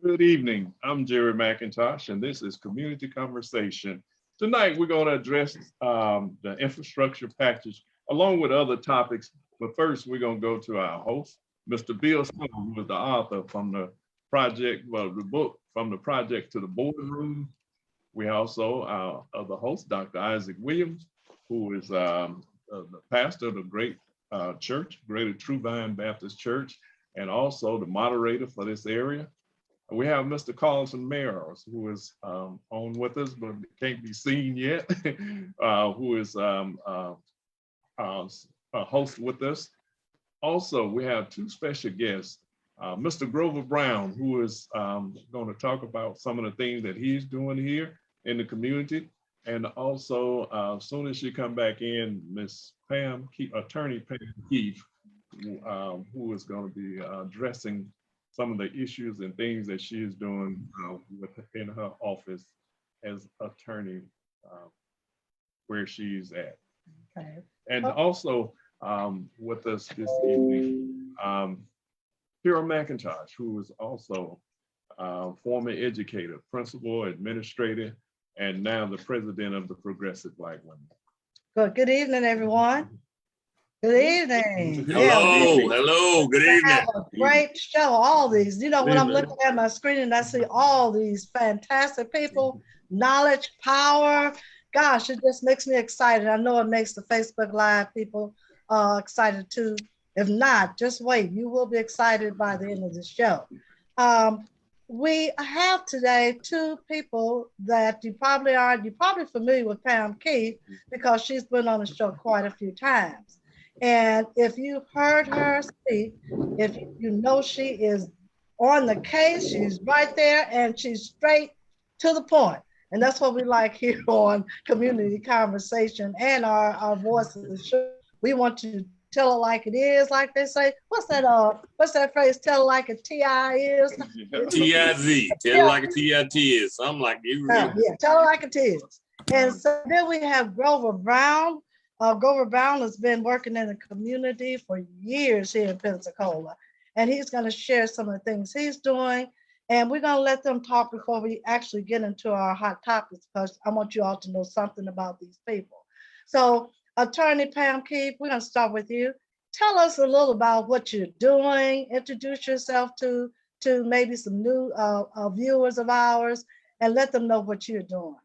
Good evening. I'm Jerry McIntosh, and this is Community Conversation. Tonight, we're going to address the infrastructure package along with other topics. But first, we're going to go to our host, Mr. Bill Snow, who is the author from the project, well, the book From the Project to the Boardroom. We also, our other host, Dr. Isaac Williams, who is the pastor of the great church, Greater True Vine Baptist Church, and also the moderator for this area. We have Mr. Carlson Mayers, who is on with us, but can't be seen yet, who is a host with us. Also, we have two special guests, Mr. Grover Brown, who is going to talk about some of the things that he's doing here in the community. And also, as soon as she come back in, Miss Pam, Attorney Pam Keefe, who is going to be addressing some of the issues and things that she is doing within her office as attorney where she's at. Okay. And also with us this evening, Kira McIntosh, who is also former educator, principal, administrator, and now the president of the Progressive Black Women. Good evening, everyone. Good evening. Hello, good evening. Have a great show, all these. When I'm looking at my screen and I see all these fantastic people, knowledge, power, gosh, it just makes me excited. I know it makes the Facebook Live people excited too. If not, just wait. You will be excited by the end of the show. We have today two people that you're probably familiar with Pam Keefe because she's been on the show quite a few times. And if you've heard her speak, if you know she is on the case, she's right there and she's straight to the point. And that's what we like here on Community Conversation and our voices. We want to tell it like it is, like they say. What's that phrase? Tell it like a TI is. TIZ. Tell it like a TIT is. Something like you. Yeah, tell it like it is. And so then we have Grover Brown. Grover Brown has been working in the community for years here in Pensacola, and he's going to share some of the things he's doing. And we're going to let them talk before we actually get into our hot topics, because I want you all to know something about these people. So, Attorney Pam Keefe, we're going to start with you. Tell us a little about what you're doing. Introduce yourself to maybe some new viewers of ours, and let them know what you're doing.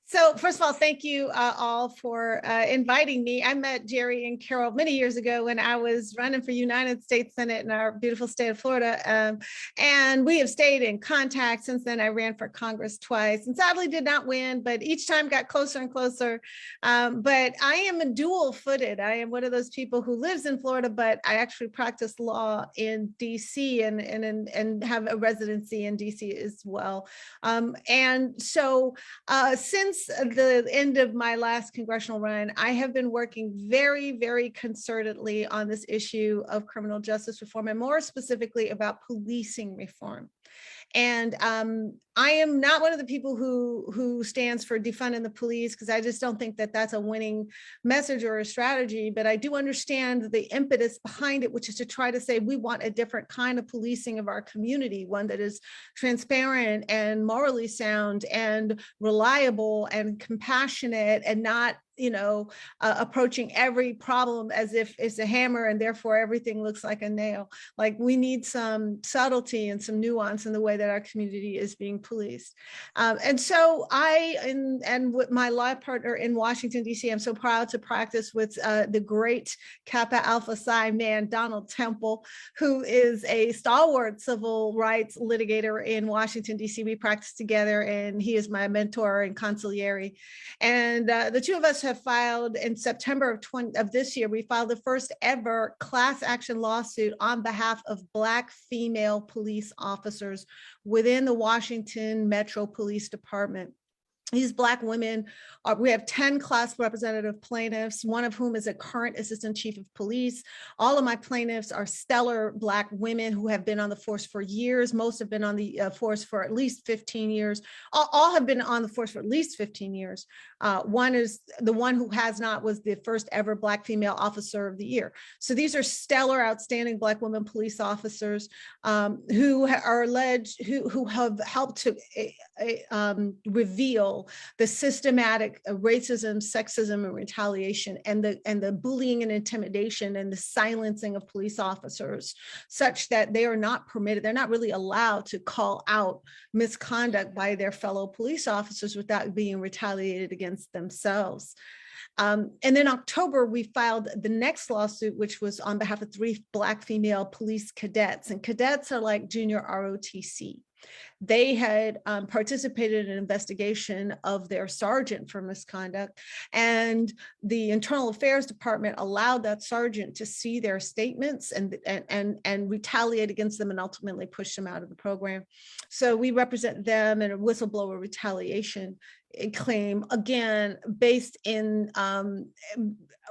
So first of all, thank you all for inviting me. I met Jerry and Carol many years ago when I was running for United States Senate in our beautiful state of Florida. And we have stayed in contact since then. I ran for Congress twice and sadly did not win, but each time got closer and closer. But I am a dual footed. I am one of those people who lives in Florida, but I actually practice law in DC and have a residency in DC as well. And so since the end of my last congressional run, I have been working very, very concertedly on this issue of criminal justice reform, and more specifically about policing reform. And I am not one of the people who stands for defunding the police, because I just don't think that that's a winning message or a strategy. But I do understand the impetus behind it, which is to try to say we want a different kind of policing of our community, one that is transparent and morally sound and reliable and compassionate, and not approaching every problem as if it's a hammer and therefore everything looks like a nail. Like, we need some subtlety and some nuance in the way that our community is being policed. And so and with my law partner in Washington, D.C., I'm so proud to practice with the great Kappa Alpha Psi man, Donald Temple, who is a stalwart civil rights litigator in Washington, D.C. We practice together, and he is my mentor and consigliere. And the two of us have filed in September of this year, we filed the first ever class action lawsuit on behalf of Black female police officers within the Washington Metro Police Department. These Black women, we have 10 class representative plaintiffs, one of whom is a current assistant chief of police. All of my plaintiffs are stellar Black women who have been on the force for years. Most have been on the force for at least 15 years. All have been on the force for at least 15 years. One is the one who has not was the first ever Black female officer of the year. So these are stellar, outstanding Black women police officers who are alleged, who have helped to reveal the systematic racism, sexism, and retaliation, and the bullying and intimidation and the silencing of police officers, such that they are not permitted, they're not really allowed to call out misconduct by their fellow police officers without being retaliated against themselves. And in October, we filed the next lawsuit, which was on behalf of 3 Black female police cadets. And cadets are like junior ROTC. They had participated in an investigation of their sergeant for misconduct, and the Internal Affairs Department allowed that sergeant to see their statements and retaliate against them and ultimately push them out of the program. So we represent them in a whistleblower retaliation claim, again, based in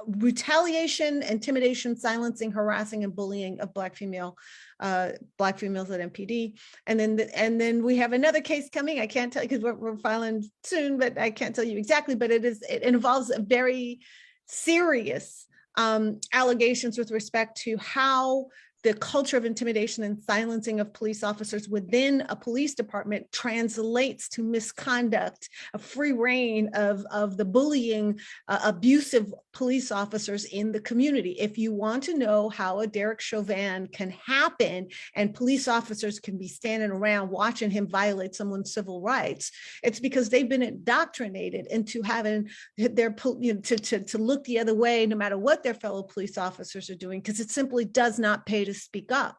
retaliation, intimidation, silencing, harassing, and bullying of Black females at MPD. And then we have another case coming. I can't tell you because we're filing soon, but I can't tell you exactly, but it involves a very serious allegations with respect to how the culture of intimidation and silencing of police officers within a police department translates to misconduct, a free reign of the bullying, abusive police officers in the community. If you want to know how a Derek Chauvin can happen and police officers can be standing around watching him violate someone's civil rights, it's because they've been indoctrinated into having their, to look the other way no matter what their fellow police officers are doing, because it simply does not pay to speak up.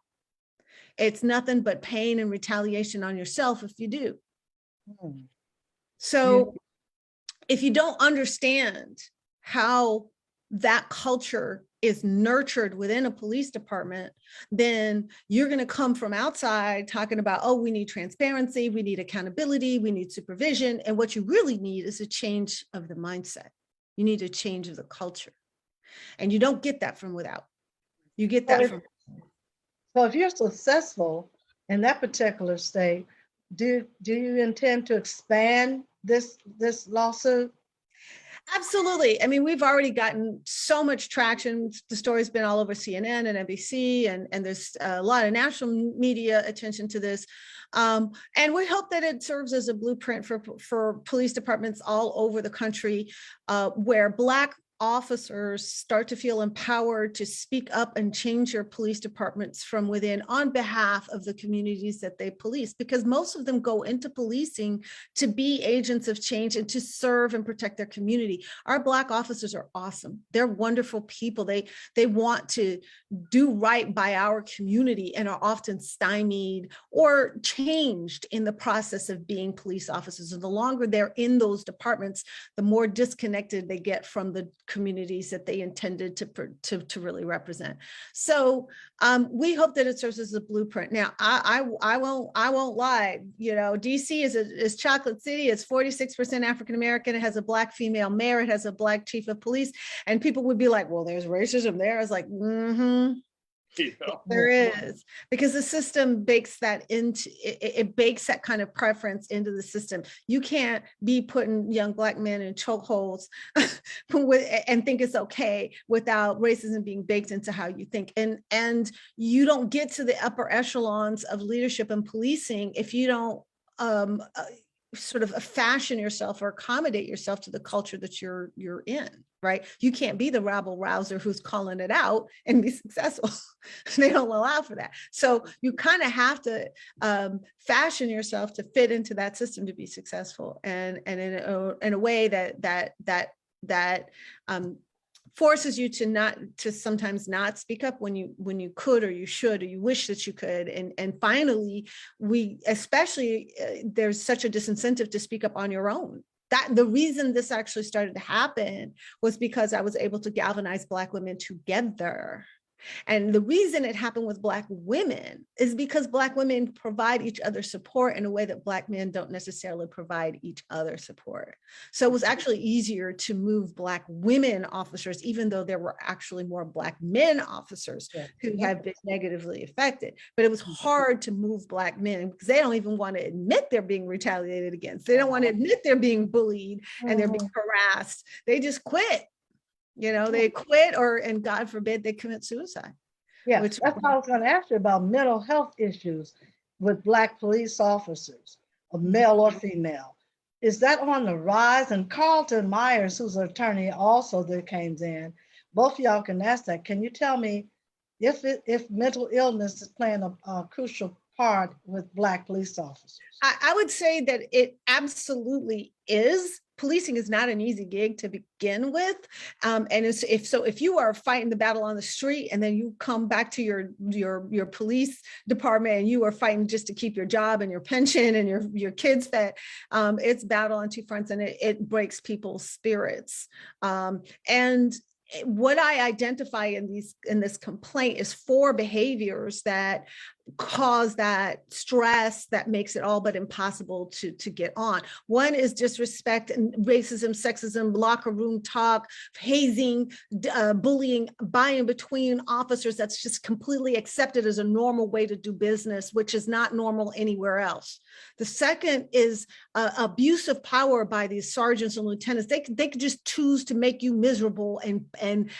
It's nothing but pain and retaliation on yourself if you do. So if you don't understand how that culture is nurtured within a police department, then you're going to come from outside talking about, oh, we need transparency, we need accountability, we need supervision. And what you really need is a change of the mindset. You need a change of the culture. And you don't get that from without. You get that from. So if you're successful in that particular state, do you intend to expand this lawsuit? Absolutely. I mean, we've already gotten so much traction. The story's been all over CNN and NBC, and there's a lot of national media attention to this. And we hope that it serves as a blueprint for police departments all over the country, where Black officers start to feel empowered to speak up and change your police departments from within on behalf of the communities that they police, because most of them go into policing to be agents of change and to serve and protect their community. Our Black officers are awesome. They're wonderful people. They want to do right by our community and are often stymied or changed in the process of being police officers. And the longer they're in those departments, the more disconnected they get from the communities that they intended to really represent. So we hope that it serves as a blueprint. Now, I won't lie. You know, DC is chocolate city. It's 46% African American. It has a Black female mayor. It has a Black chief of police. And people would be like, well, there's racism there. I was like, There is, because the system bakes that into it bakes that kind of preference into the system. You can't be putting young Black men in chokeholds and think it's okay without racism being baked into how you think. And you don't get to the upper echelons of leadership and policing if you don't sort of fashion yourself or accommodate yourself to the culture that you're in, right? You can't be the rabble rouser who's calling it out and be successful. They don't allow for that. So you kind of have to fashion yourself to fit into that system to be successful, and in a way that forces you to sometimes not speak up when you could, or you should, or you wish that you could. And finally, there's such a disincentive to speak up on your own. That the reason this actually started to happen was because I was able to galvanize Black women together And the reason it happened with Black women is because Black women provide each other support in a way that Black men don't necessarily provide each other support. So it was actually easier to move Black women officers, even though there were actually more Black men officers who have been negatively affected. But it was hard to move Black men because they don't even want to admit they're being retaliated against. They don't want to admit they're being bullied and they're being harassed. They just quit. You know, they quit and God forbid they commit suicide. Yeah, that's what I was going to ask you about mental health issues with Black police officers, male or female. Is that on the rise? And Carlton Myers, who's an attorney also that came in, both of y'all can ask that. Can you tell me if mental illness is playing a crucial part with Black police officers? I would say that it absolutely is. Policing is not an easy gig to begin with. And if you are fighting the battle on the street and then you come back to your police department and you are fighting just to keep your job and your pension and your kids fed, it's battle on two fronts, and it breaks people's spirits. And what I identify in this complaint is 4 behaviors that cause that stress that makes it all but impossible to get on. One is disrespect and racism, sexism, locker room talk, hazing, bullying by and between officers. That's just completely accepted as a normal way to do business, which is not normal anywhere else. The second is abuse of power by these sergeants and lieutenants. They could just choose to make you miserable and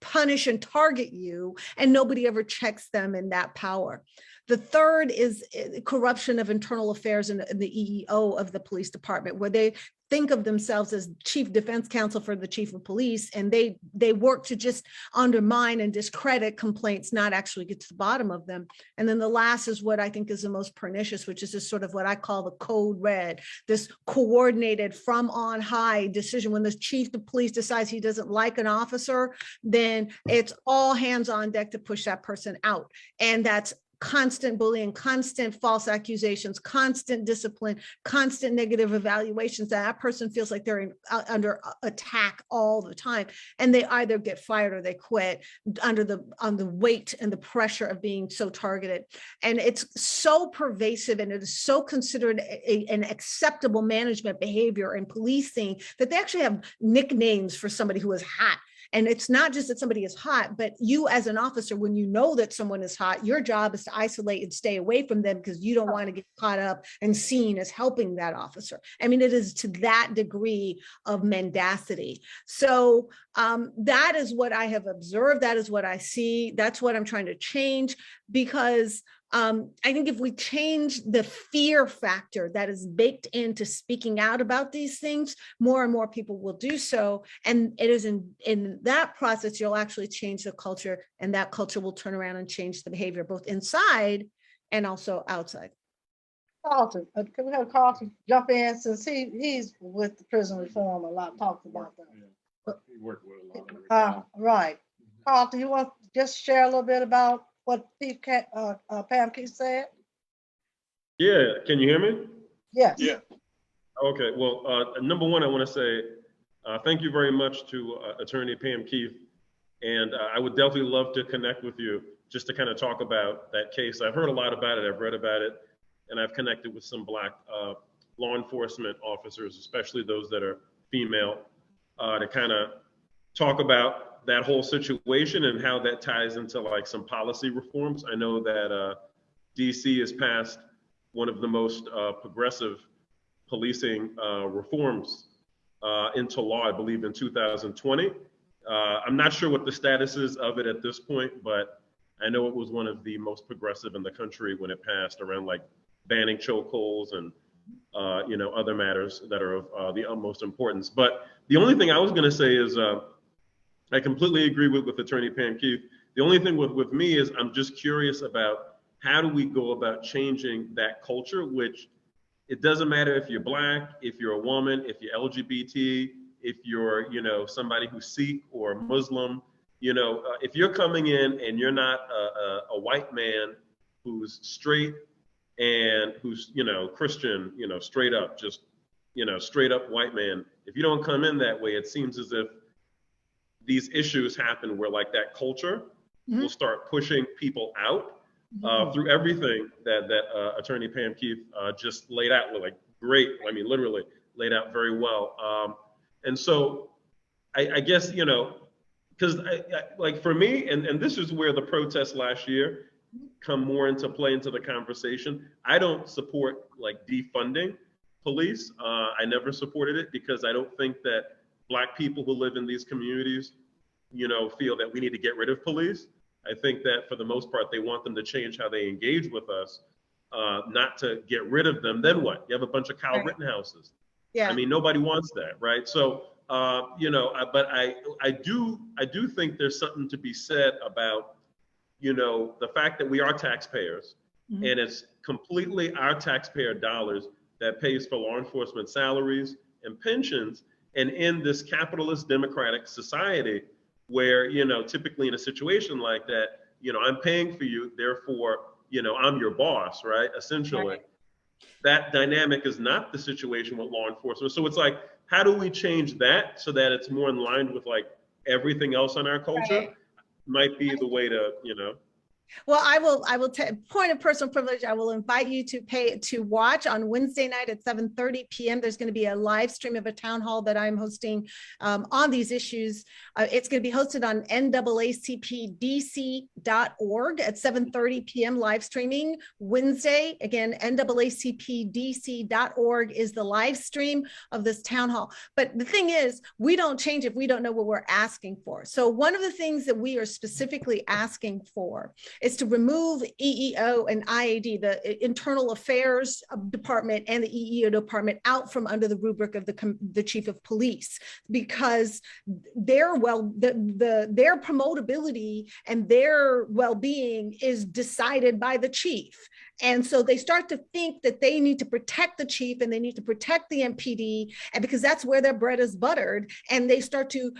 punish and target you, and nobody ever checks them in that power. The third is corruption of internal affairs in the EEO of the police department, where they think of themselves as chief defense counsel for the chief of police, and they work to just undermine and discredit complaints, not actually get to the bottom of them. And then the last is what I think is the most pernicious, which is this sort of what I call the code red, this coordinated from on high decision. When the chief of police decides he doesn't like an officer, then it's all hands on deck to push that person out. And that's constant bullying, constant false accusations, constant discipline, constant negative evaluations. That person feels like they're under attack all the time, and they either get fired or they quit on the weight and the pressure of being so targeted. And it's so pervasive, and it is so considered an acceptable management behavior in policing that they actually have nicknames for somebody who is hot. And it's not just that somebody is hot, but you as an officer, when you know that someone is hot, your job is to isolate and stay away from them because you don't want to get caught up and seen as helping that officer. I mean, it is to that degree of mendacity. So that is what I have observed. That is what I see. That's what I'm trying to change, because I think if we change the fear factor that is baked into speaking out about these things, more and more people will do so. And it is in that process, you'll actually change the culture, and that culture will turn around and change the behavior, both inside and also outside. Carlton, can we have Carlton jump in, since he's with the prison reform a lot, talks about that. He worked with a lot of it. Right. Carlton, you want to just share a little bit about what Pam Keith said? Yeah, can you hear me? Yes. Yeah. Okay, well, number one, I want to say thank you very much to Attorney Pam Keith, and I would definitely love to connect with you just to kind of talk about that case. I've heard a lot about it, I've read about it, and I've connected with some Black law enforcement officers, especially those that are female, to kind of talk about that whole situation and how that ties into like some policy reforms. I know that DC has passed one of the most progressive policing reforms into law, I believe in 2020. I'm not sure what the status is of it at this point, but I know it was one of the most progressive in the country when it passed, around like banning chokeholds and other matters that are of the utmost importance. But the only thing I was gonna say is, I completely agree with Attorney Pam Keith. The only thing with me is I'm just curious about how do we go about changing that culture, which it doesn't matter if you're Black, if you're a woman, if you're LGBT, if you're, somebody who's Sikh or Muslim, if you're coming in and you're not a white man who's straight and who's, Christian, straight up, just, straight up white man, if you don't come in that way, it seems as if these issues happen where like that culture will start pushing people out through everything that Attorney Pam Keith just laid out. Like great, I mean, literally laid out very well. And so I guess, you know, because like for me, and this is where the protests last year come more into play into the conversation. I don't support like defunding police. I never supported it because I don't think that Black people who live in these communities, you know, feel that we need to get rid of police. I think that for the most part, they want them to change how they engage with us, not to get rid of them. Then what? You have a bunch of Kyle Rittenhouses. Yeah. I mean, nobody wants that, right? So, you know, but I do think there's something to be said about, you know, the fact that we are taxpayers, and it's completely our taxpayer dollars that pays for law enforcement salaries and pensions. And in this capitalist democratic society where, you know, typically in a situation like that, you know, I'm paying for you, therefore, you know, I'm your boss, right? Essentially. Right. That dynamic is not the situation with law enforcement. So it's like, how do we change that so that it's more in line with like everything else in our culture? Right. Might be the way to, you know. Well, I will point of personal privilege. I will invite you to watch on Wednesday night at 7:30 p.m. There's going to be a live stream of a town hall that I'm hosting on these issues. It's going to be hosted on NAACPDC.org at 7:30 p.m. live streaming Wednesday. Again, NAACPDC.org is the live stream of this town hall. But the thing is, we don't change if we don't know what we're asking for. So one of the things that we are specifically asking for is to remove EEO and IAD, the Internal Affairs Department and the EEO department, out from under the rubric of the chief of police, because their promotability and their well-being is decided by the chief. And so they start to think that they need to protect the chief and they need to protect the MPD, and because that's where their bread is buttered, and they start to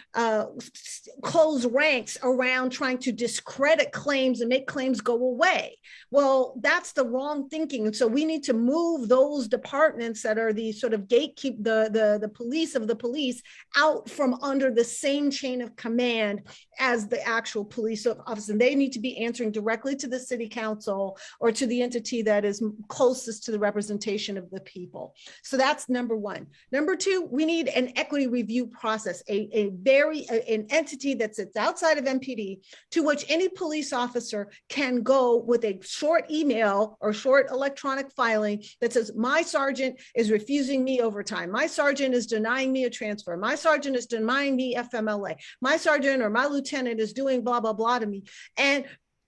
close ranks around trying to discredit claims and make claims go away. Well, that's the wrong thinking. And so we need to move those departments that are the sort of gatekeep, the police of the police, out from under the same chain of command as the actual police officer. And they need to be answering directly to the city council or to the entity that is closest to the representation of the people. So that's number one. Number two, we need an equity review process, an entity that sits outside of MPD, to which any police officer can go with a short email or short electronic filing that says, my sergeant is refusing me overtime. My sergeant is denying me a transfer. My sergeant is denying me FMLA. My sergeant or my lieutenant is doing blah, blah, blah to me. And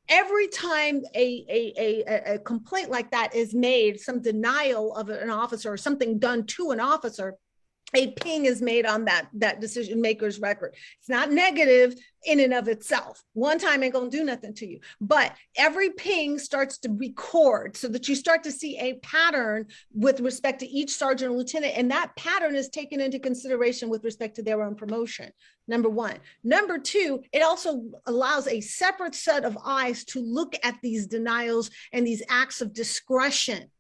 every time a complaint like that is made, some denial of an officer or something done to an officer, a ping is made on that decision maker's record. It's not negative in and of itself. One time ain't gonna do nothing to you, but every ping starts to record so that you start to see a pattern with respect to each sergeant or lieutenant, and that pattern is taken into consideration with respect to their own promotion. Number one. Number two, it also allows a separate set of eyes to look at these denials and these acts of discretion,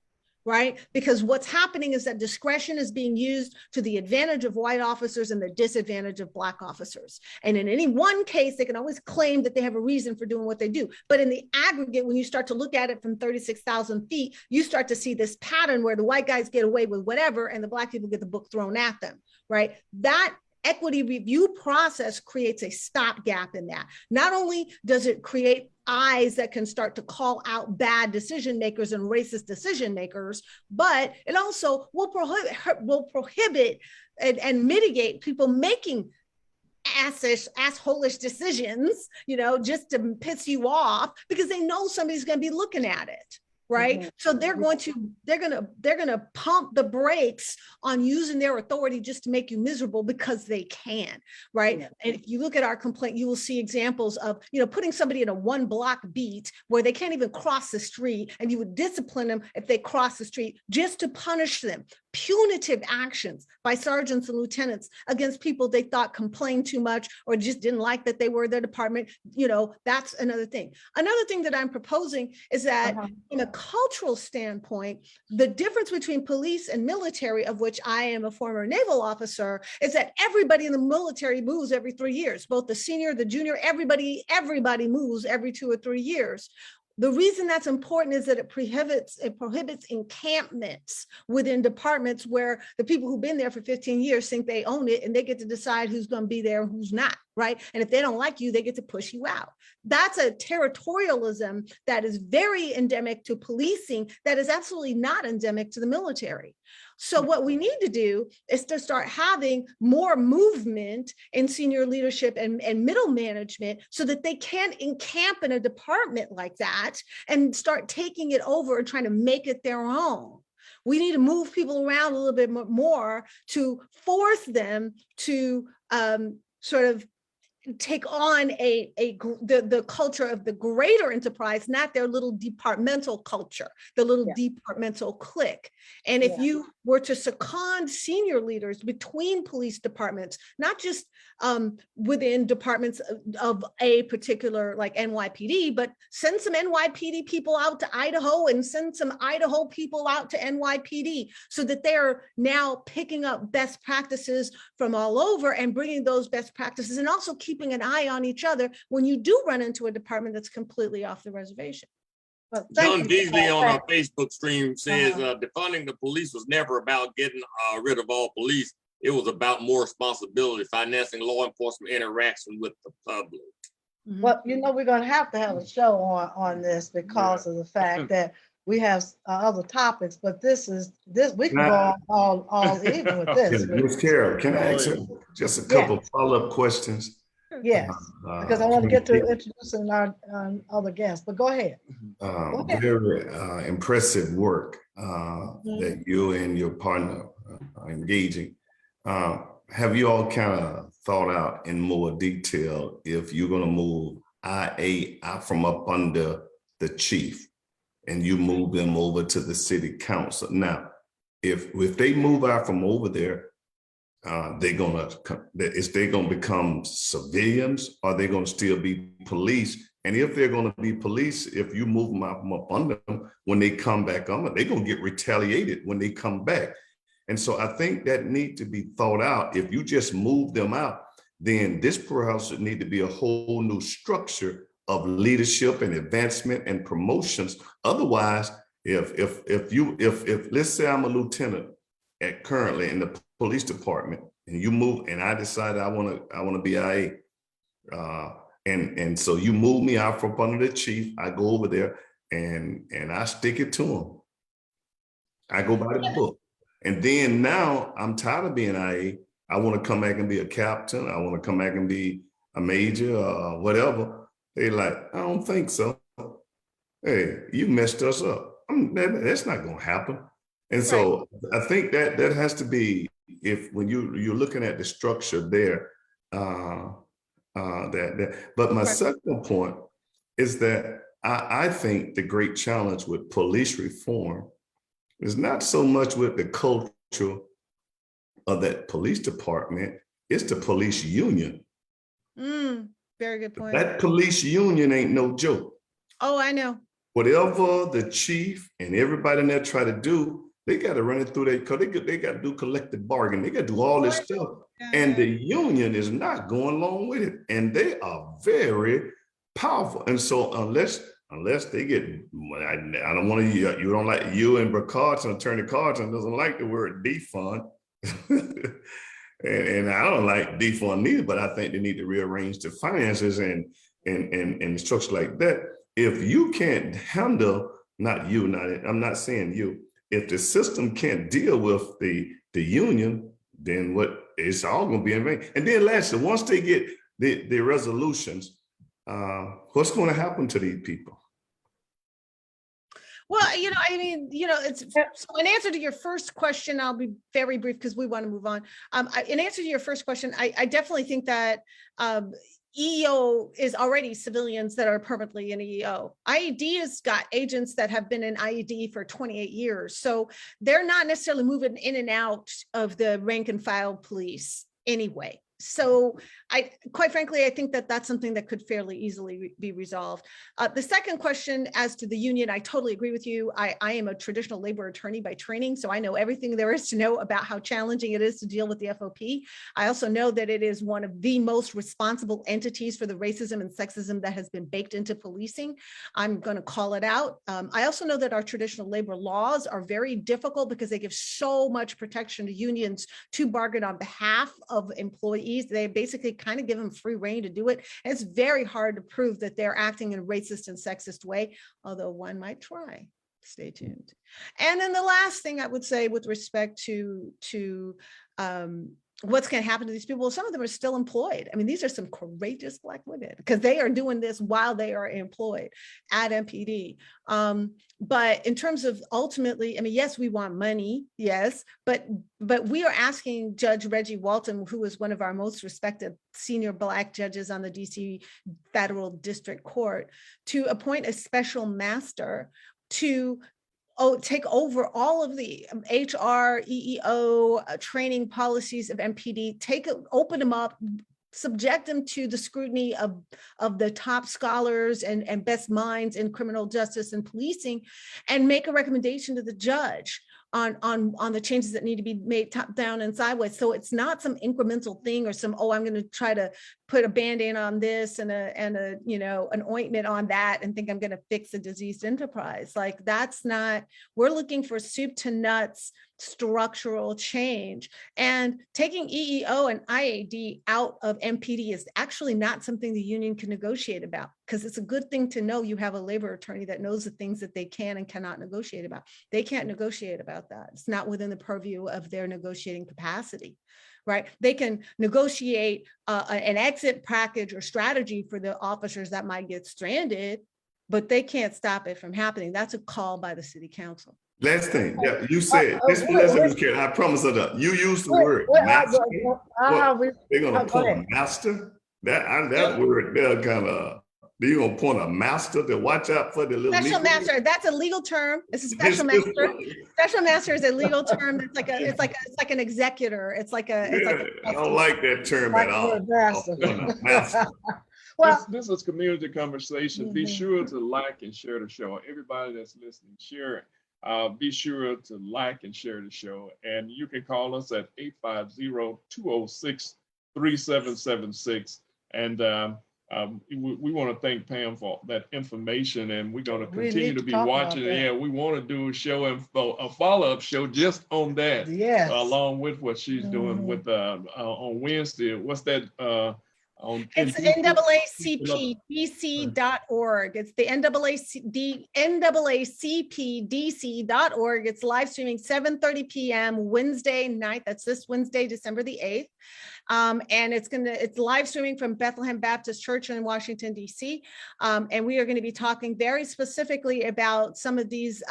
right? Because what's happening is that discretion is being used to the advantage of white officers and the disadvantage of Black officers. And in any one case, they can always claim that they have a reason for doing what they do. But in the aggregate, when you start to look at it from 36,000 feet, you start to see this pattern where the white guys get away with whatever and the Black people get the book thrown at them, right? That equity review process creates a stopgap in that. Not only does it create eyes that can start to call out bad decision makers and racist decision makers, but it also will prohibit and mitigate people making assholish decisions, you know, just to piss you off, because they know somebody's going to be looking at it. Right. Mm-hmm. So they're going to pump the brakes on using their authority just to make you miserable because they can. Right. Yeah. And if you look at our complaint, you will see examples of, you know, putting somebody in a 1 block beat where they can't even cross the street, and you would discipline them if they cross the street just to punish them. Punitive actions by sergeants and lieutenants against people they thought complained too much or just didn't like that they were their department. You know, that's another thing. Another thing that I'm proposing is that in a cultural standpoint, the difference between police and military, of which I am a former naval officer, is that everybody in the military moves every 3 years, both the senior, the junior, everybody moves every 2 or 3 years. The reason that's important is that it prohibits encampments within departments where the people who've been there for 15 years think they own it and they get to decide who's going to be there and who's not, right? And if they don't like you, they get to push you out. That's a territorialism that is very endemic to policing that is absolutely not endemic to the military. So what we need to do is to start having more movement in senior leadership and middle management so that they can encamp in a department like that and start taking it over and trying to make it their own. We need to move people around a little bit more to force them to sort of take on the culture of the greater enterprise, not their little departmental culture, the little departmental clique. And if you were to second senior leaders between police departments, not just within departments of a particular like NYPD, but send some NYPD people out to Idaho and send some Idaho people out to NYPD so that they're now picking up best practices from all over and bringing those best practices and also keeping an eye on each other when you do run into a department that's completely off the reservation. Well, John thank you for Beasley on that. our Facebook stream says defunding the police was never about getting rid of all police. It was about more responsibility, financing law enforcement interaction with the public. Well, you know, we're going to have a show on this because of the fact that we have other topics, but this we can go all even with this. Ms. Carol, can I ask you just a couple follow-up questions? Yes, because I want to get to introducing our other guests, but go ahead. Very impressive work that you and your partner are engaging. Have you all kind of thought out in more detail if you're going to move IA out from up under the chief and you move them over to the city council? Now, if they move out from over there, is they gonna become civilians? Or are they gonna still be police? And if they're gonna be police, if you move them out from up under them, when they come back on, they're gonna get retaliated when they come back. And so I think that need to be thought out. If you just move them out, then this perhaps would need to be a whole new structure of leadership and advancement and promotions. Otherwise, if let's say I'm a lieutenant currently in the police department, and you move, and I decide I want to be IA, and so you move me out from under the chief. I go over there and I stick it to him. I go by the book, and then now I'm tired of being IA. I want to come back and be a captain. I want to come back and be a major or whatever. They like, I don't think so. Hey, you messed us up. That's not going to happen. And so I think that has to be, if when you're looking at the structure there, but my second point is that I think the great challenge with police reform is not so much with the culture of that police department, it's the police union. Very good point. That police union ain't no joke. Oh, I know. Whatever the chief and everybody in there try to do, they got to run it through because they got to do collective bargaining. They got to do all this stuff. And the union is not going along with it. And they are very powerful. And so unless they get, I don't want to, you don't like, you and Attorney Carlton doesn't like the word defund. and I don't like defund either, but I think they need to rearrange the finances and structure like that. If you can't handle, I'm not saying you, if the system can't deal with the union, then it's all going to be in vain. And then lastly, once they get the resolutions, what's going to happen to these people? Well, it's so in answer to your first question, I'll be very brief because we want to move on. In answer to your first question, I definitely think that EEO is already civilians that are permanently in EEO. IED has got agents that have been in IED for 28 years. So they're not necessarily moving in and out of the rank and file police anyway. So quite frankly, I think that that's something that could fairly easily be resolved. The second question as to the union, I totally agree with you. I am a traditional labor attorney by training, so I know everything there is to know about how challenging it is to deal with the FOP. I also know that it is one of the most responsible entities for the racism and sexism that has been baked into policing. I'm going to call it out. I also know that our traditional labor laws are very difficult because they give so much protection to unions to bargain on behalf of employees. They basically kind of give them free rein to do it. And it's very hard to prove that they're acting in a racist and sexist way, although one might try. Stay tuned. And then the last thing I would say with respect to what's going to happen to these people, some of them are still employed. I mean, these are some courageous Black women because they are doing this while they are employed at MPD. But in terms of ultimately, I mean, yes, we want money, yes, but we are asking Judge Reggie Walton, who is one of our most respected senior Black judges on the DC Federal District Court, to appoint a special master to take over all of the HR, EEO training policies of MPD, open them up, subject them to the scrutiny of the top scholars and best minds in criminal justice and policing, and make a recommendation to the judge on the changes that need to be made top down and sideways. So it's not some incremental thing or some, I'm going to try to put a Band-Aid on this and a an ointment on that and think I'm going to fix a diseased enterprise. Like that's not, we're looking for soup to nuts structural change, and taking EEO and IAD out of MPD is actually not something the union can negotiate about, because it's a good thing to know you have a labor attorney that knows the things that they can and cannot negotiate about. They can't negotiate about that. It's not within the purview of their negotiating capacity. Right? They can negotiate an exit package or strategy for the officers that might get stranded, but they can't stop it from happening. That's a call by the city council. Last thing, yeah, you said, I promise it. You used the word master. They're gonna appoint a master? That word, they're gonna, you're gonna appoint a master to watch out for the little special master. That's a legal term. It's a special master. Special master is a legal term. It's like an executor. It's like a I don't like that term at all. Master. Well, This is community conversation. Be sure to like and share the show. Everybody that's listening, share it. Be sure to like and share the show. And you can call us at 850-206-3776. And we want to thank Pam for that information. And we're going to continue to be watching. Yeah, we want to do a show and a follow-up show just on that. Yes. Along with what she's doing with on Wednesday. What's that? It's NAACPDC.org. It's the NAACPDC.org. It's live streaming 7:30 p.m. Wednesday night. That's this Wednesday, December the 8th. And it's live streaming from Bethlehem Baptist Church in Washington, D.C. And we are going to be talking very specifically about some of these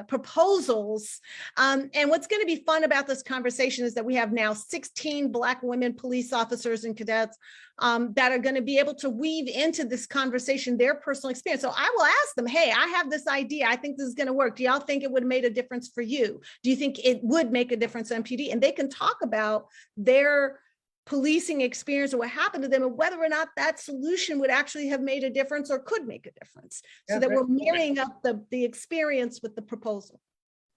proposals. And what's going to be fun about this conversation is that we have now 16 Black women police officers and cadets that are going to be able to weave into this conversation their personal experience. So I will ask them, hey, I have this idea. I think this is going to work. Do y'all think it would have made a difference for you? Do you think it would make a difference in MPD? And they can talk about their policing experience or what happened to them and whether or not that solution would actually have made a difference or could make a difference. So that we're marrying up the experience with the proposal.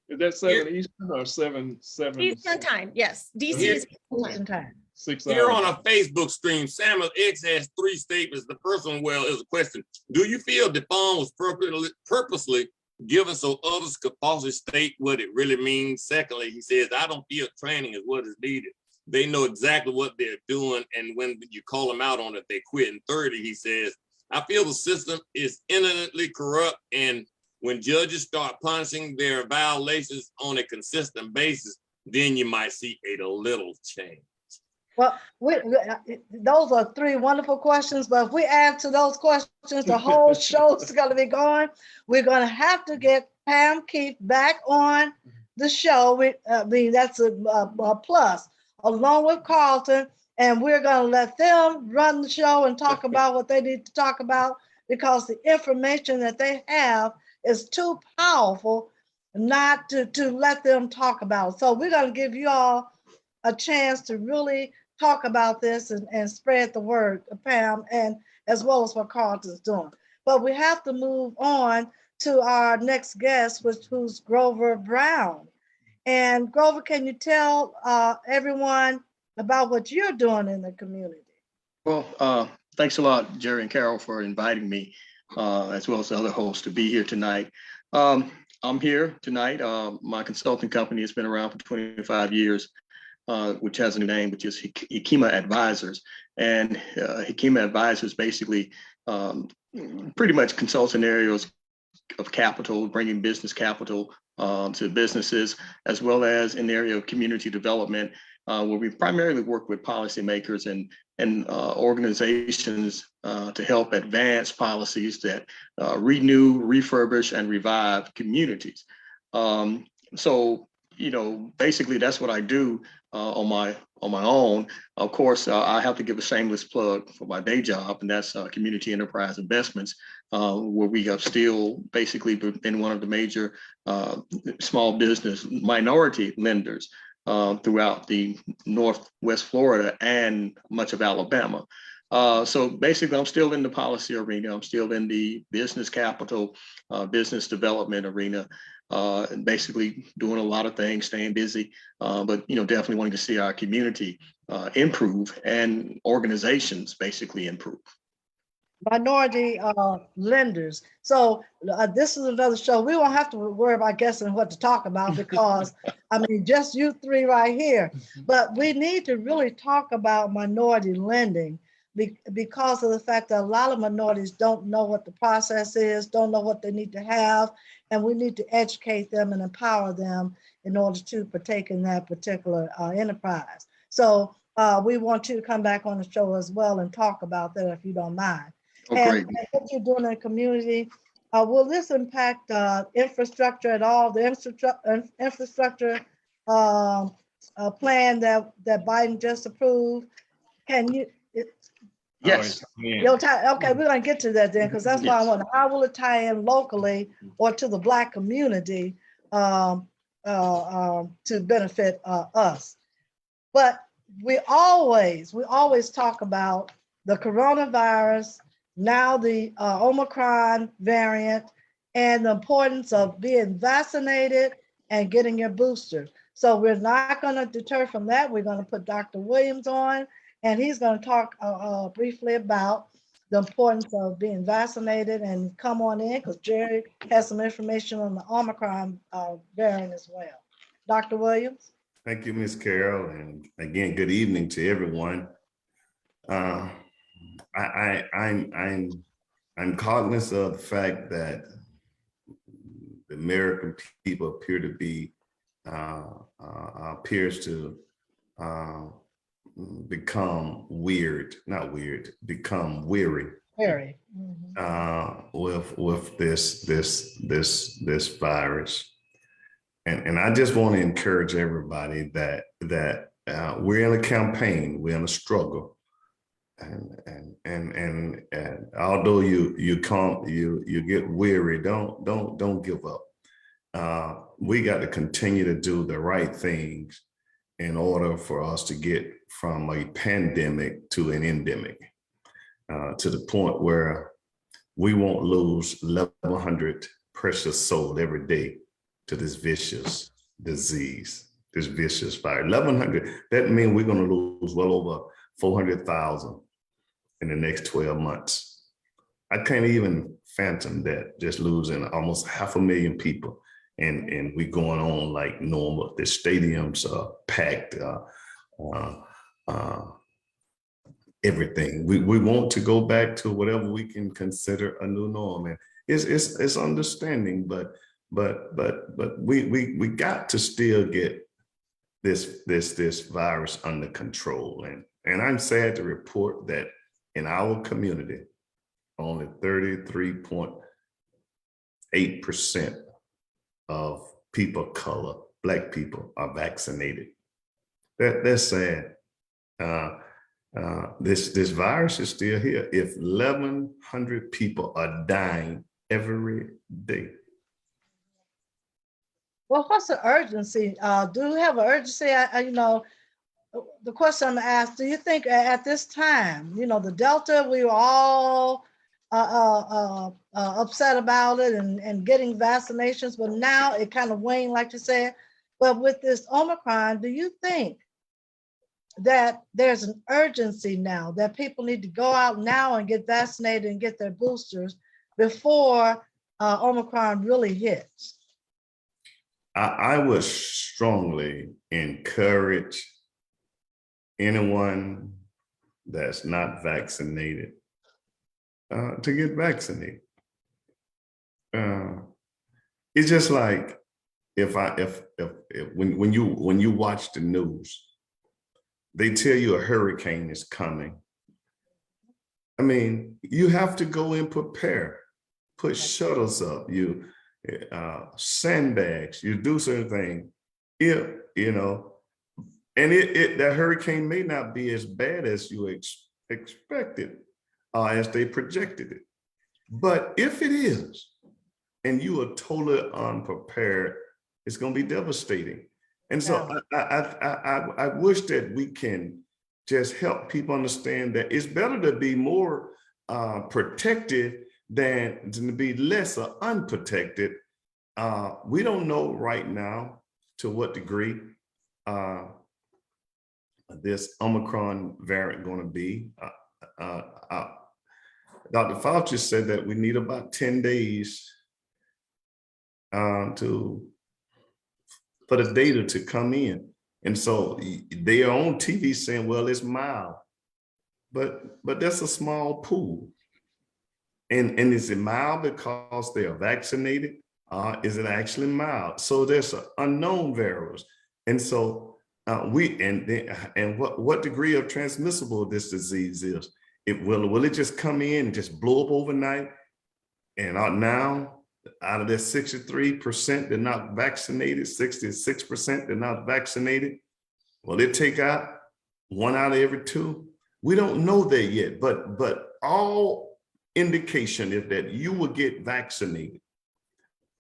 Is that 7 Eastern or 7? Eastern time, yes. DC is Eastern time. 6 Here hours. on a Facebook stream, Samuel X has 3 statements. The first one, is a question. Do you feel the phone was purposely given so others could falsely state what it really means? Secondly, he says, I don't feel training is what is needed. They know exactly what they're doing, and when you call them out on it, they quit. And thirdly, he says, I feel the system is inherently corrupt, and when judges start punishing their violations on a consistent basis, then you might see a little change. Well, those are 3 wonderful questions, but if we add to those questions, the whole show is going to be going. We're going to have to get Pam Keefe back on the show. That's a plus, along with Carlton, and we're going to let them run the show and talk about what they need to talk about, because the information that they have is too powerful not to let them talk about. So we're going to give you all a chance to really talk about this and spread the word, Pam, and as well as what Carlton's doing. But we have to move on to our next guest, who's Grover Brown. And Grover, can you tell everyone about what you're doing in the community? Well, thanks a lot, Jerry and Carol, for inviting me, as well as the other hosts, to be here tonight. I'm here tonight. My consulting company has been around for 25 years, which has a new name, which is Hekima Advisors. And Hekima Advisors basically pretty much consults in areas of capital, bringing business capital to businesses, as well as in the area of community development, where we primarily work with policymakers and organizations to help advance policies that renew, refurbish, and revive communities. So, basically that's what I do on my own. Of course, I have to give a shameless plug for my day job, and that's Community Enterprise Investments, where we have still basically been one of the major small business minority lenders throughout the Northwest Florida and much of Alabama. So basically, I'm still in the policy arena. I'm still in the business capital, business development arena, and basically doing a lot of things, staying busy, but definitely wanting to see our community improve and organizations basically improve. Minority lenders. So this is another show. We won't have to worry about guessing what to talk about because, just you three right here. But we need to really talk about minority lending because of the fact that a lot of minorities don't know what the process is, don't know what they need to have, and we need to educate them and empower them in order to partake in that particular enterprise. So we want you to come back on the show as well and talk about that if you don't mind. Oh, and great. what you're doing in the community, will this impact infrastructure at all? The infrastructure plan that Biden just approved? Can you? Yes. Okay, we're gonna get to that then, because that's why I wonder, how will it tie in locally or to the Black community to benefit us? But we always talk about the coronavirus, now the Omicron variant, and the importance of being vaccinated and getting your booster. So we're not going to deter from that. We're going to put Dr. Williams on, and he's going to talk briefly about the importance of being vaccinated. And come on in, because Jerry has some information on the Omicron variant as well. Dr. Williams. Thank you, Ms. Carol, and again, good evening to everyone. I'm cognizant of the fact that the American people appear to be appears to become become weary. Very. With this virus. And I just want to encourage everybody that we're in a campaign, we're in a struggle, and although you get weary, don't give up. We got to continue to do the right things in order for us to get from a pandemic to an endemic, to the point where we won't lose 1,100 precious souls every day to this vicious disease, this vicious virus. 1,100, that means we're going to lose well over 400,000 in the next 12 months. I can't even phantom that, just losing almost 500,000 people. And we going on like normal. The stadiums are packed, everything. We want to go back to whatever we can consider a new norm. And it's understanding, but we got to still get this virus under control. And I'm sad to report that in our community, only 33.8% of people of color, Black people, are vaccinated. That's sad. This virus is still here. If 1,100 people are dying every day. Well, what's the urgency? Do we have an urgency? the question I'm asked, do you think at this time, the Delta, we were all upset about it and getting vaccinations, but now it kind of waned, like you said. But with this Omicron, do you think that there's an urgency now that people need to go out now and get vaccinated and get their boosters before Omicron really hits? I would strongly encourage anyone that's not vaccinated to get vaccinated. It's just like if when you watch the news, they tell you a hurricane is coming. I mean, you have to go and prepare, put shuttles up, you sandbags, you do certain things. And that hurricane may not be as bad as you expected, as they projected it. But if it is, and you are totally unprepared, it's going to be devastating. And so I wish that we can just help people understand that it's better to be more protected than to be less unprotected. We don't know right now to what degree this Omicron variant going to be. Dr. Fauci said that we need about 10 days for the data to come in. And so they are on TV saying, well, it's mild, but that's a small pool. And is it mild because they are vaccinated? Is it actually mild? So there's unknown variables. And so what degree of transmissible this disease is? Will it just come in and just blow up overnight? And now out of that 63% they're not vaccinated, 66% they're not vaccinated. Will it take out 1 out of every 2? We don't know that yet, but all indication is that you will get vaccinated.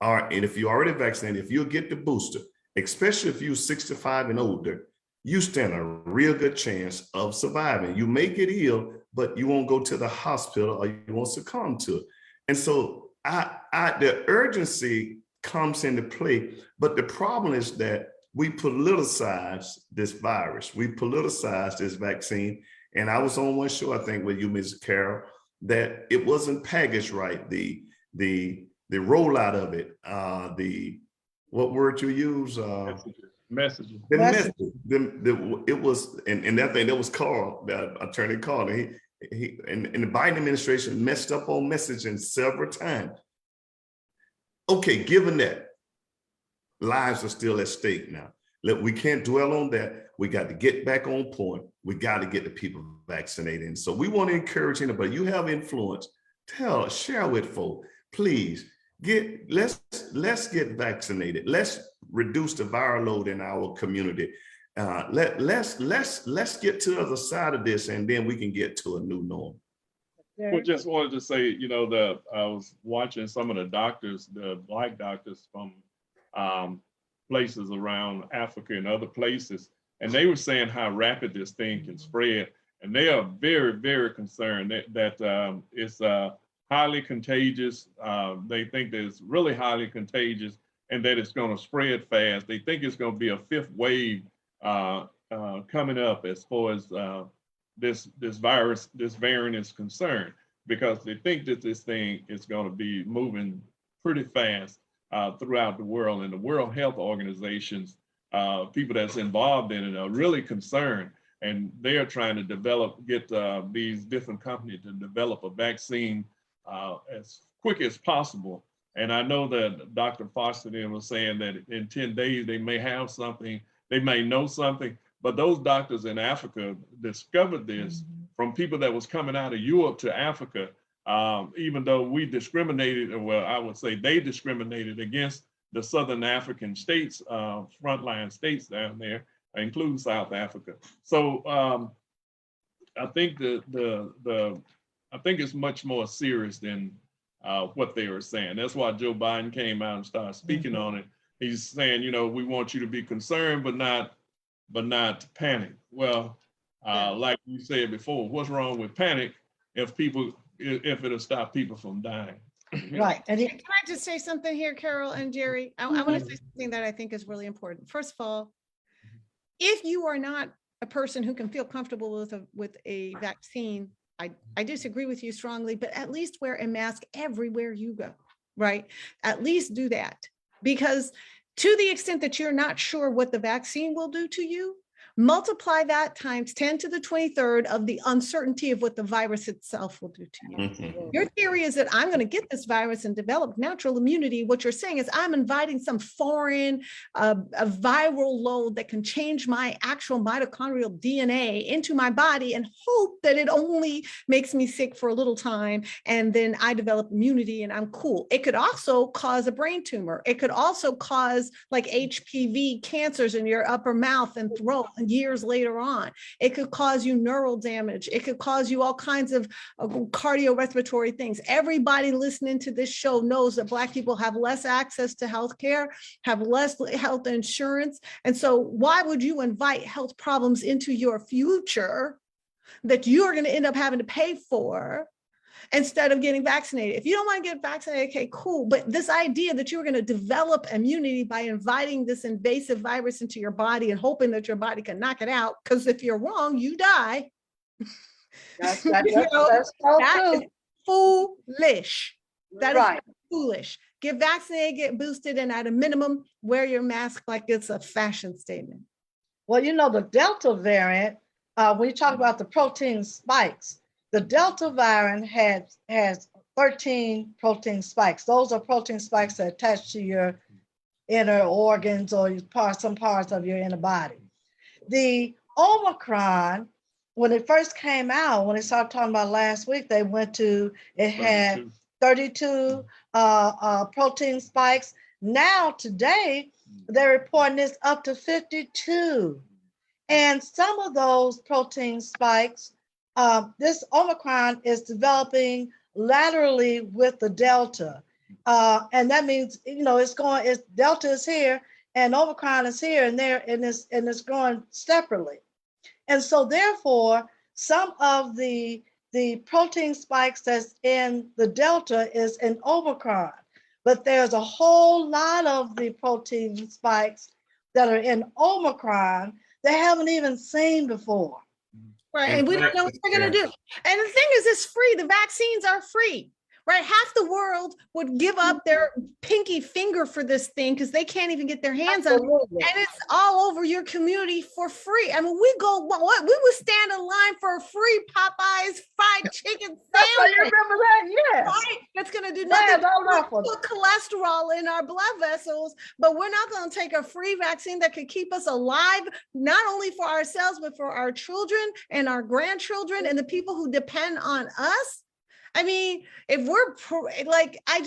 And if you're already vaccinated, if you'll get the booster, especially if you're 65 and older, you stand a real good chance of surviving. You may get ill, but you won't go to the hospital or you won't succumb to it. And so the urgency comes into play, but the problem is that we politicize this virus. We politicize this vaccine. And I was on one show, I think, with you, Ms. Carol, that it wasn't packaged right. The rollout of it, what word you use? Messages. The message. It was, and that thing, that was Carl, the attorney Carl. And the Biden administration messed up on messaging several times. Okay, given that, lives are still at stake now. Look, we can't dwell on that. We got to get back on point. We got to get the people vaccinated. And so we want to encourage anybody, you have influence, share with folk, please. Let's get vaccinated. Let's reduce the viral load in our community. Let's get to the other side of this, and then we can get to a new norm. Well, just wanted to say, I was watching some of the doctors, the Black doctors from places around Africa and other places, and they were saying how rapid this thing can spread, and they are very, very concerned that it's highly contagious. They think that it's really highly contagious and that it's going to spread fast. They think it's going to be a 5th wave coming up as far as this variant is concerned, because they think that this thing is going to be moving pretty fast throughout the world. And the World Health Organizations, people that's involved in it, are really concerned, and they are trying to get these different companies to develop a vaccine as quick as possible. And I know that Dr. Foster was saying that in 10 days they may have something, they may know something, but those doctors in Africa discovered this from people that was coming out of Europe to Africa, even though we discriminated, well, I would say they discriminated against the Southern African states, frontline states down there, including South Africa. So I think I think it's much more serious than what they were saying. That's why Joe Biden came out and started speaking on it. He's saying, we want you to be concerned, but not but not to panic. Well, like you said before, what's wrong with panic if it'll stop people from dying? Right. And Can I just say something here, Carol and Jerry? I want to say something that I think is really important. First of all, if you are not a person who can feel comfortable with a vaccine, I disagree with you strongly, but at least wear a mask everywhere you go, right? At least do that. Because to the extent that you're not sure what the vaccine will do to you, multiply that times 10 to the 23rd of the uncertainty of what the virus itself will do to you. Mhm. Your theory is that I'm going to get this virus and develop natural immunity. What you're saying is I'm inviting some foreign, a viral load that can change my actual mitochondrial DNA into my body and hope that it only makes me sick for a little time. And then I develop immunity and I'm cool. It could also cause a brain tumor. It could also cause like HPV cancers in your upper mouth and throat years later on. It could cause you neural damage. It could cause you all kinds of cardiorespiratory things. Everybody listening to this show knows that Black people have less access to healthcare, have less health insurance. And so why would you invite health problems into your future that you're going to end up having to pay for instead of getting vaccinated? If you don't want to get vaccinated, okay, cool. But this idea that you're going to develop immunity by inviting this invasive virus into your body and hoping that your body can knock it out, because if you're wrong, you die. that's You so that true. is foolish. That Right. is foolish. Get vaccinated, get boosted, and at a minimum, wear your mask like it's a fashion statement. Well, the Delta variant, when you talk about the protein spikes, the Delta variant has 13 protein spikes. Those are protein spikes that attach to your inner organs or some parts of your inner body. The Omicron, when it first came out, when they started talking about last week, it had 32 protein spikes. Now, today, they're reporting this up to 52. And some of those protein spikes, this Omicron is developing laterally with the Delta. And that means, Delta is here and Omicron is here and it's growing separately. And so therefore, some of the protein spikes that's in the Delta is in Omicron, but there's a whole lot of the protein spikes that are in Omicron they haven't even seen before. Right, and we don't know what they're going to do. And the thing is, it's free. The vaccines are free, right? Half the world would give up their pinky finger for this thing because they can't even get their hands on it. And it's all over your community for free. I mean, we would stand in line for a free Popeyes fried chicken sandwich. You remember that? Yes. Right? That's going to do nothing but put cholesterol in our blood vessels, but we're not going to take a free vaccine that could keep us alive, not only for ourselves, but for our children and our grandchildren and the people who depend on us. I mean, if we're I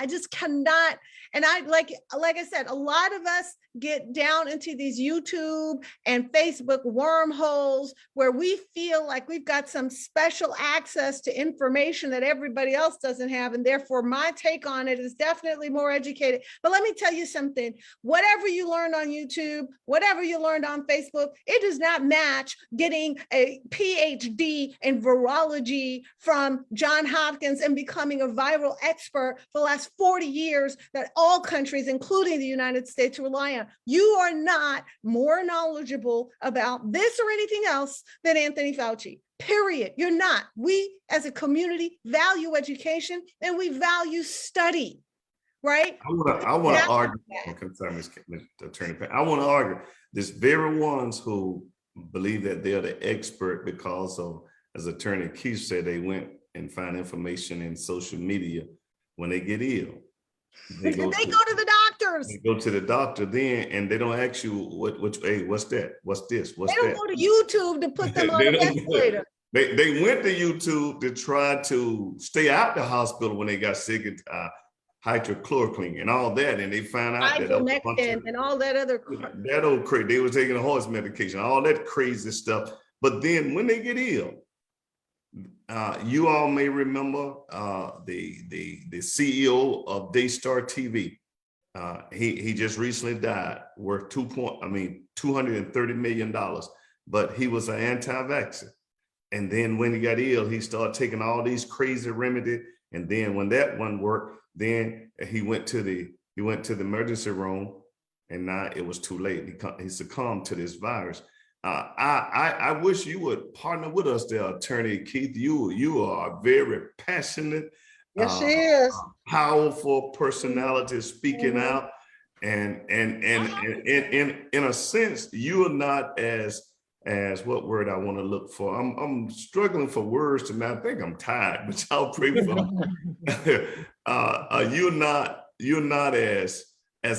just cannot. And like I said, a lot of us get down into these YouTube and Facebook wormholes where we feel like we've got some special access to information that everybody else doesn't have. And therefore my take on it is definitely more educated. But let me tell you something, whatever you learned on YouTube, whatever you learned on Facebook, it does not match getting a PhD in virology from Johns Hopkins and becoming a viral expert for the last 40 years that all countries, including the United States, rely on. You are not more knowledgeable about this or anything else than Anthony Fauci, period. You're not. We as a community value education and we value study, right? I want to argue, Attorney Pat, I want to argue this very ones who believe that they're the expert because of, as Attorney Keith said, they went and find information in social media when they get ill. They go to the doctors. They go to the doctor then, and they don't ask you what's that? What's this? What's that? They don't go to YouTube to put them on a ventilator. They went to YouTube to try to stay out the hospital when they got sick and hydrochloroquine and all that, and they found out that and all that other that old crazy. They were taking a horse medication, all that crazy stuff. But then when they get ill, you all may remember the CEO of Daystar TV He just recently died, worth $230 million, but he was an anti-vaxxer. And then when he got ill, he started taking all these crazy remedies. And then when that one worked, then he went to the emergency room, and now it was too late. He succumbed to this virus. I wish you would partner with us there, Attorney Keith. You are very passionate. Yes, she is. Powerful personality speaking out. And in a sense, you are not as what word I want to look for. I'm struggling for words tonight. I think I'm tired, but y'all pray for me. You're not as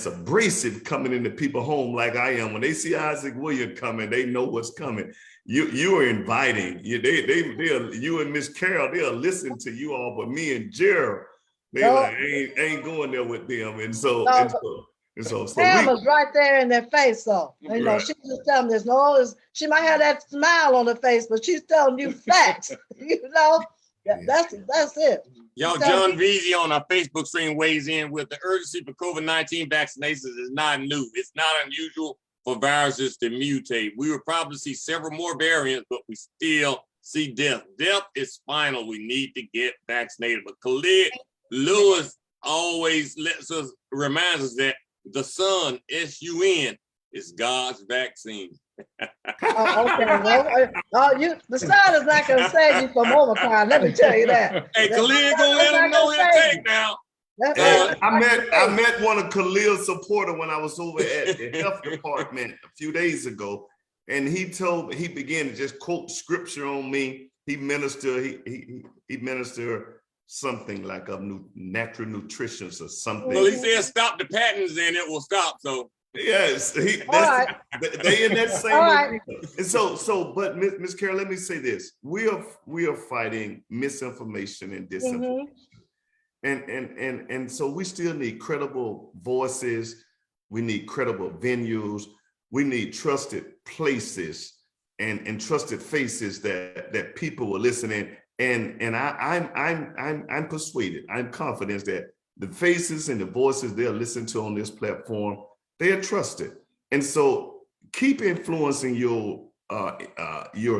abrasive coming into people's home like I am. When they see Isaac Williams coming, they know what's coming. You are inviting. You and Miss Carol, they'll listen to you all, but me and Gerald, I ain't going there with them. And so Sam was right there in their face, though. You know, she just telling them she might have that smile on her face, but she's telling you facts. You know, that's it. Y'all, John Veazey on our Facebook stream weighs in with the urgency for COVID-19 vaccinations is not new. It's not unusual for viruses to mutate. We will probably see several more variants, but we still see death. Death is final. We need to get vaccinated. But Khalid Lewis always reminds us that the sun, S-U-N, is God's vaccine. Okay, well, the sun is not going to save you from overtime. Let me tell you that. Hey, Khalid, gonna let him know his take now. I met one of Khalil's supporters when I was over at the health department a few days ago, and he began to just quote scripture on me. He ministered something like natural nutrition or something. Well, he said stop the patents and it will stop. So yes, they in that same. Right. And so, but Ms. Carol, let me say this: we are fighting misinformation and disinformation. And so we still need credible voices. We need credible venues. We need trusted places and trusted faces that people will listen in. And I'm persuaded. I'm confident that the faces and the voices they'll listen to on this platform, they are trusted. And so keep influencing your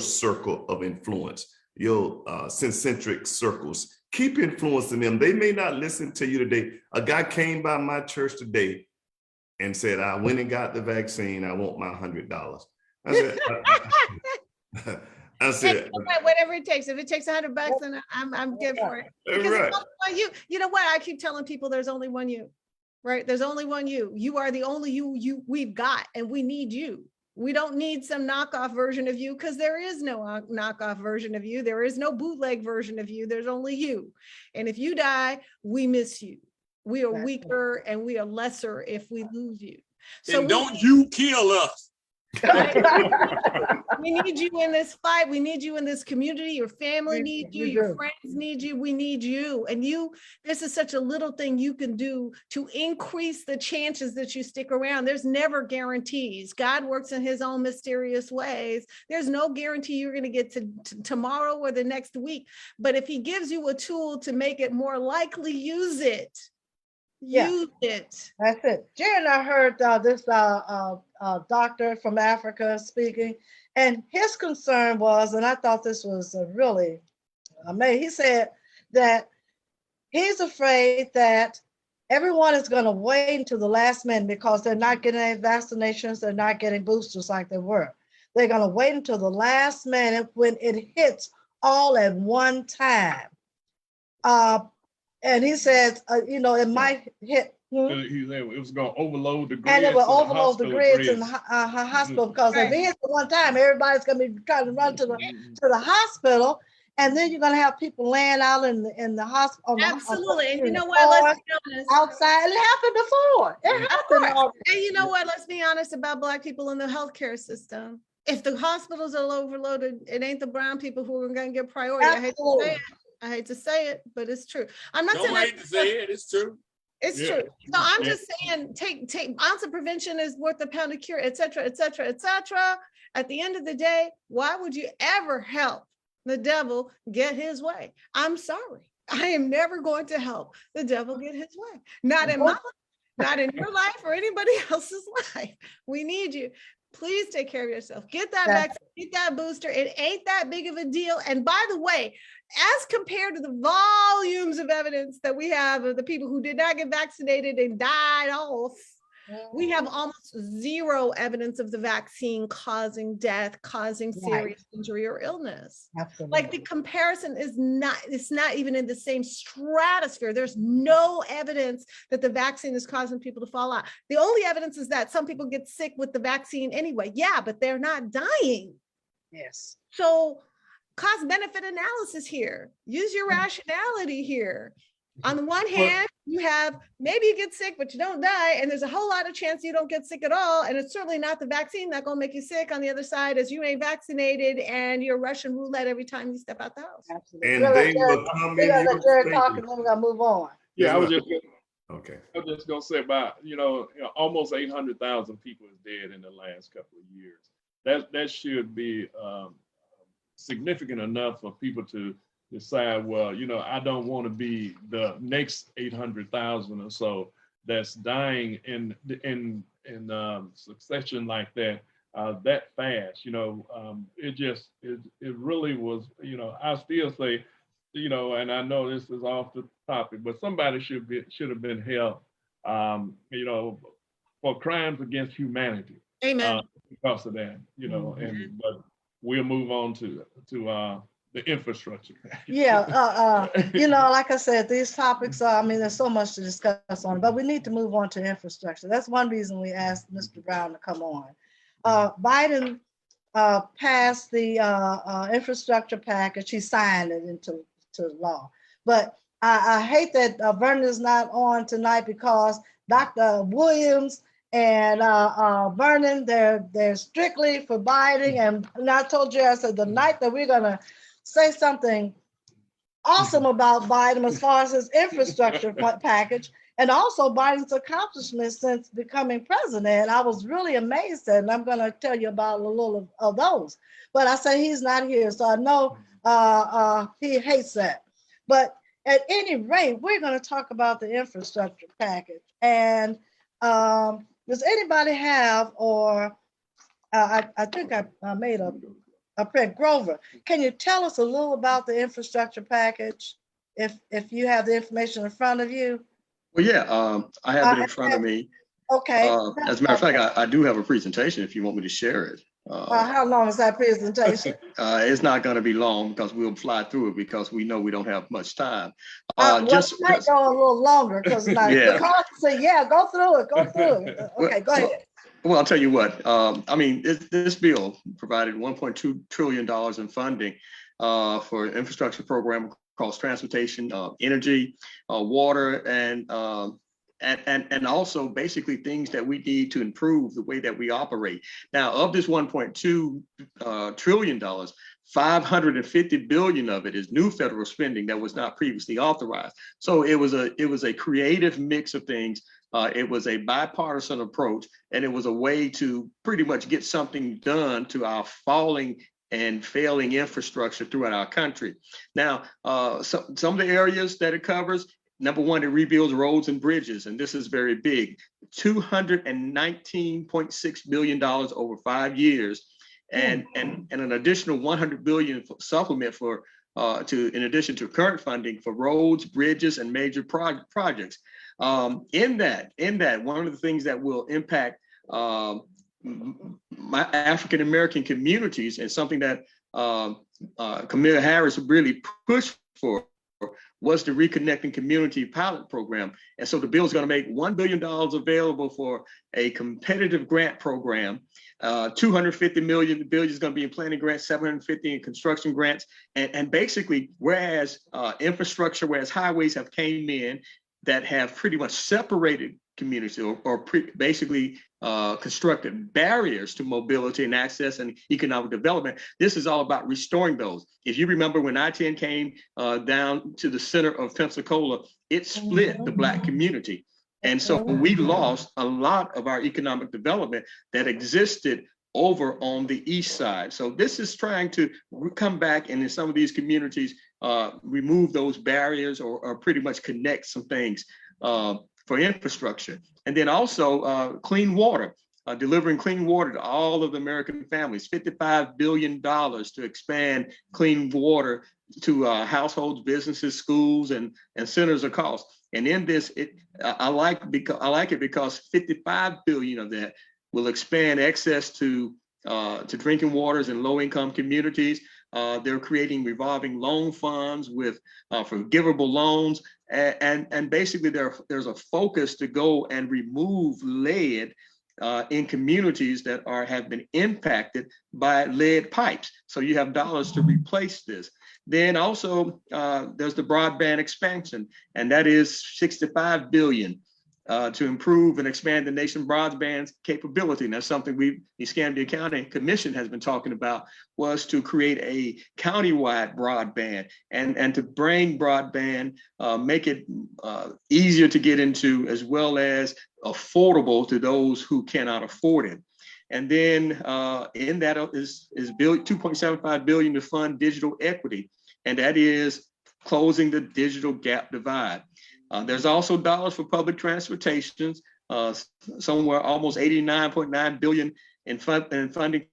circle of influence, your concentric circles. Keep influencing them. They may not listen to you today. A guy came by my church today and said, I went and got the vaccine. I want my $100. I said, whatever it takes. If it takes $100, then I'm good for it. Because right. you know what? I keep telling people there's only one you, right? There's only one you. You are the only you we've got, and we need you. We don't need some knockoff version of you, because there is no knockoff version of you. There is no bootleg version of you. There's only you. And if you die, we miss you. We are weaker and we are lesser if we lose you. So and don't you kill us. We need you in this fight. We need you in this community. Your family needs you. Your friends need you. We need you. And this is such a little thing you can do to increase the chances that you stick around. There's never guarantees. God works in his own mysterious ways. There's no guarantee you're going to get to tomorrow or the next week. But if he gives you a tool to make it more likely, use it. Use it. That's it. Jerry and I heard this doctor from Africa speaking, and his concern was, and I thought this was really amazing. He said that he's afraid that everyone is going to wait until the last minute because they're not getting any vaccinations, they're not getting boosters like they were. They're going to wait until the last minute when it hits all at one time. And he says, it might hit. He said it was going to overload the grids. And it will overload the grids in the hospital, because if it hits at one time, everybody's going to be trying to run to the hospital. And then you're going to have people laying out in the hospital. Absolutely. And you know what? Let's be honest. Outside. It happened before. It happened already. And you know what? Let's be honest about Black people in the healthcare system. If the hospitals are overloaded, it ain't the brown people who are going to get priority. Absolutely. I hate to say it, but it's true. I'm not saying I hate to say it. It's true. It's true. So I'm just saying, take ounce of prevention is worth a pound of cure, et cetera, et cetera, et cetera. At the end of the day, why would you ever help the devil get his way? I'm sorry. I am never going to help the devil get his way. Not in my life. not in your life or anybody else's life. We need you. Please take care of yourself. Get that vaccine, get that booster. It ain't that big of a deal. And by the way, as compared to the volumes of evidence that we have of the people who did not get vaccinated and died off, we have almost zero evidence of the vaccine causing death, causing serious injury or illness. Absolutely. Like the comparison is not, it's not even in the same stratosphere. There's no evidence that the vaccine is causing people to fall out. The only evidence is that some people get sick with the vaccine anyway. Yeah, but they're not dying. Yes. So cost benefit analysis here. Use your rationality here. On the one hand, you have maybe you get sick, but you don't die. And there's a whole lot of chance you don't get sick at all. And it's certainly not the vaccine that's going to make you sick. On the other side, as you ain't vaccinated and you're Russian roulette every time you step out the house. Absolutely. And We're they gonna will come let in your Jared talk state. and then we're gonna move on. Yeah, I was Okay. just gonna say about, almost 800,000 people is dead in the last couple of years. That should be significant enough for people to decide, well, I don't want to be the next 800,000 or so that's dying in succession like that, that fast. It really was, I still say, and I know this is off the topic, but somebody should have been held, for crimes against humanity. Amen. Because of that, but we'll move on to the infrastructure. Yeah, like I said, these topics are, there's so much to discuss on, but we need to move on to infrastructure. That's one reason we asked Mr. Brown to come on. Biden passed the infrastructure package. He signed it into law. But I hate that Vernon is not on tonight because Dr. Williams and Vernon, they're strictly for Biden. And I told you, I said, the night that we're gonna say something awesome about Biden as far as his infrastructure package and also Biden's accomplishments since becoming president, I was really amazed at, and I'm gonna tell you about a little of those. But I say he's not here, so I know he hates that. But at any rate, we're gonna talk about the infrastructure package. And does anybody have, or I think I made a print. Grover, can you tell us a little about the infrastructure package if you have the information in front of you? Well, yeah, I have it in front of me. Okay. As a matter of fact, I do have a presentation if you want me to share it. How long is that presentation? It's not going to be long because we'll fly through it because we know we don't have much time. Might go a little longer because the cost say, yeah, go through it. Okay, go ahead. Well, I'll tell you what, this bill provided $1.2 trillion in funding for an infrastructure program across transportation, energy, water, and also basically things that we need to improve the way that we operate. Now, of this $1.2 trillion, $550 billion of it is new federal spending that was not previously authorized. So it was a creative mix of things. It was a bipartisan approach, and it was a way to pretty much get something done to our falling and failing infrastructure throughout our country. Now, some of the areas that it covers, number one, it rebuilds roads and bridges, and this is very big, $219.6 billion over 5 years, and an additional $100 billion supplement in addition to current funding for roads, bridges, and major projects. In that, one of the things that will impact my African American communities, and something that Kamala Harris really pushed for, was the Reconnecting Community pilot program. And so the bill is going to make $1 billion available for a competitive grant program. $250 million is going to be in planning grants, $750 in construction grants. And basically, whereas highways have came in that have pretty much separated communities or basically constructed barriers to mobility and access and economic development, this is all about restoring those. If you remember when I-10 came down to the center of Pensacola, it split the Black community. And so we lost a lot of our economic development that existed over on the east side. So this is trying to come back and in some of these communities, remove those barriers or pretty much connect some things. for infrastructure. And then also clean water, delivering clean water to all of the American families, $55 billion to expand clean water to households, businesses, schools, and centers of cost. And in this, I like it because 55 billion of that will expand access to drinking waters in low-income communities. They're creating revolving loan funds with forgivable loans, and basically there's a focus to go and remove lead in communities that have been impacted by lead pipes. So you have dollars to replace this. Then also there's the broadband expansion, and that is 65 billion to improve and expand the nation's broadband capability. And that's something the Escambia County Commission has been talking about, was to create a countywide broadband and to bring broadband, make it easier to get into, as well as affordable to those who cannot afford it. And then in that is 2.75 billion to fund digital equity, and that is closing the digital gap divide. There's also dollars for public transportation, somewhere almost 89.9 billion in funding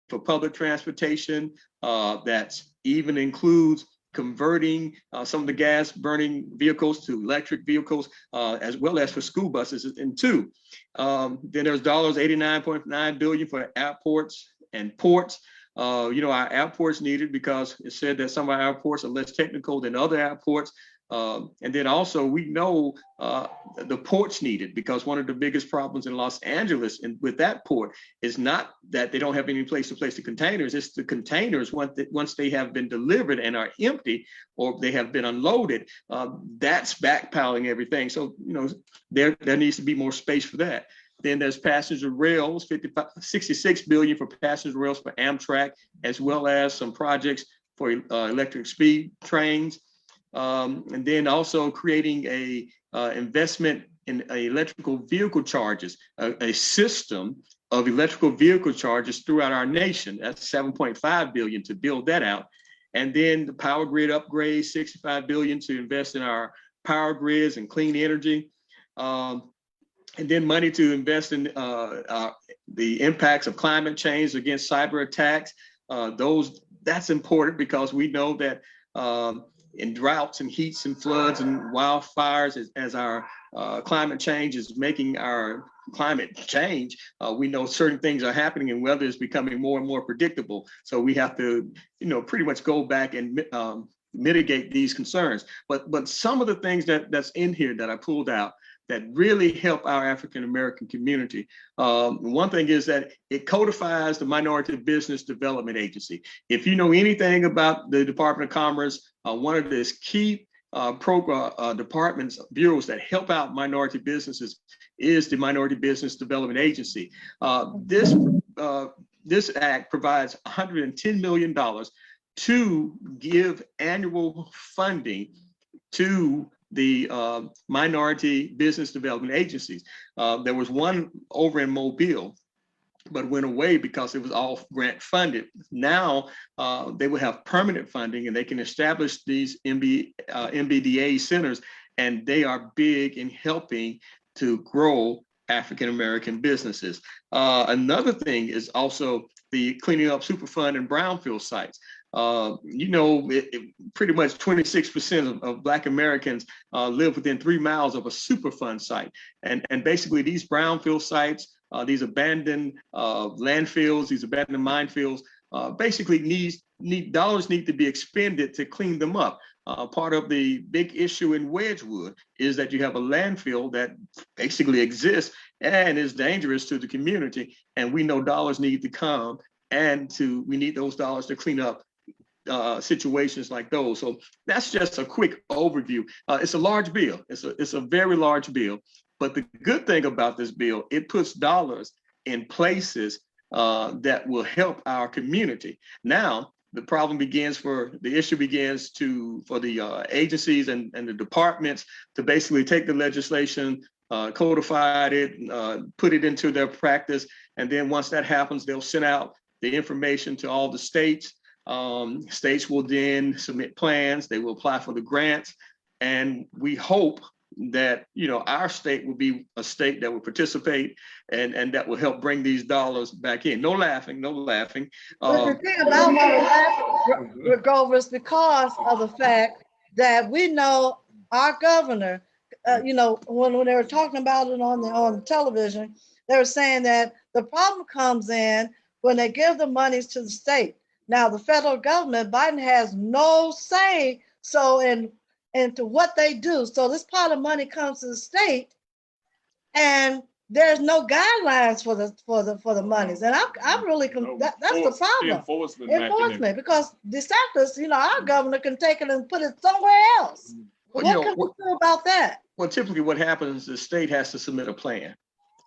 for public transportation. That even includes converting some of the gas burning vehicles to electric vehicles, as well as for school buses in two. Then there's dollars 89.9 billion for airports and ports. Our airports needed because it said that some of our airports are less technical than other airports. And then also we know the ports needed, because one of the biggest problems in Los Angeles with that port is not that they don't have any place to place the containers. It's the containers, once they have been delivered and are empty or they have been unloaded, that's backpiling everything. So, there needs to be more space for that. Then there's passenger rails, 66 billion for passenger rails for Amtrak, as well as some projects for electric speed trains. And then also creating a investment in electrical vehicle charges, a system of electrical vehicle charges throughout our nation. That's 7.5 billion to build that out. And then the power grid upgrade, 65 billion to invest in our power grids and clean energy. And then money to invest in the impacts of climate change against cyber attacks. That's important because we know that in droughts and heats and floods and wildfires, as our climate change is making our climate change, we know certain things are happening and weather is becoming more and more predictable. So we have to, pretty much go back and mitigate these concerns. But some of the things that's in here that I pulled out that really help our African-American community. One thing is that it codifies the Minority Business Development Agency. If you know anything about the Department of Commerce, one of the key departments, bureaus that help out minority businesses is the Minority Business Development Agency. This act provides $110 million to give annual funding to the minority business development agencies. There was one over in Mobile, but went away because it was all grant funded. Now they will have permanent funding and they can establish these MBDA centers, and they are big in helping to grow African-American businesses. Another thing is also the cleaning up Superfund and brownfield sites. Pretty much 26% of Black Americans live within 3 miles of a Superfund site. And basically these brownfield sites, these abandoned landfills, these abandoned minefields, basically dollars need to be expended to clean them up. Part of the big issue in Wedgwood is that you have a landfill that basically exists and is dangerous to the community. And we know dollars need to come, and we need those dollars to clean up situations like those. So that's just a quick overview. It's a large bill. It's a very large bill. But the good thing about this bill, it puts dollars in places that will help our community. Now, the issue begins for the agencies and the departments to basically take the legislation, codify it, put it into their practice. And then once that happens, they'll send out the information to all the states. States will then submit plans. They will apply for the grants. And we hope that, you know, our state will be a state that will participate and that will help bring these dollars back in. No laughing, no laughing. But the thing about why we're laughing, Grover, is because of the fact that we know our governor, you know, when they were talking about it on television, they were saying that the problem comes in when they give the monies to the state. Now, the federal government, Biden has no say into what they do. So this pot of money comes to the state, and there's no guidelines for the monies. And I'm really that's the problem. Enforcement, because DeSantis, you know, our governor can take it and put it somewhere else. What can we do about that? Well, typically what happens is the state has to submit a plan.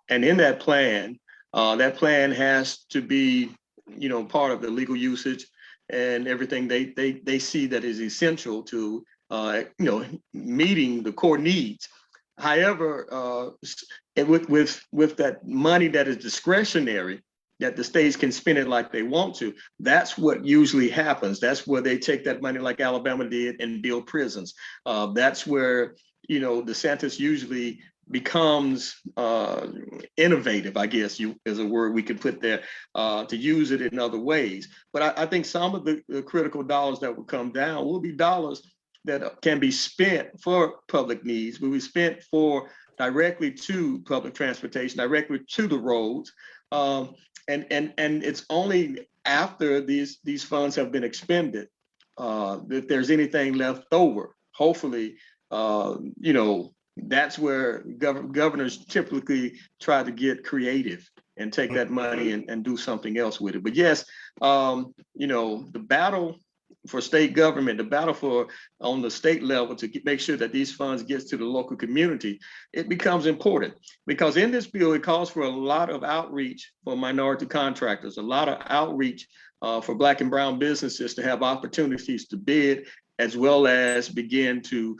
And in that plan has to be, you know, part of the legal usage and everything they see that is essential to, you know, meeting the core needs. However, with that money that is discretionary, that the states can spend it like they want to, that's what usually happens. That's where they take that money like Alabama did and build prisons. That's where, you know, DeSantis usually becomes innovative, I guess is a word we could put there, to use it in other ways. But I think some of the critical dollars that will come down will be dollars that can be spent for public needs, will be spent for directly to public transportation, directly to the roads. And it's only after these funds have been expended that there's anything left over. Hopefully, you know, that's where governors typically try to get creative and take that money and do something else with it. But yes, you know, the battle for state government, the battle on the state level to make sure that these funds get to the local community, it becomes important, because in this bill, it calls for a lot of outreach for minority contractors, a lot of outreach for Black and brown businesses to have opportunities to bid, as well as begin to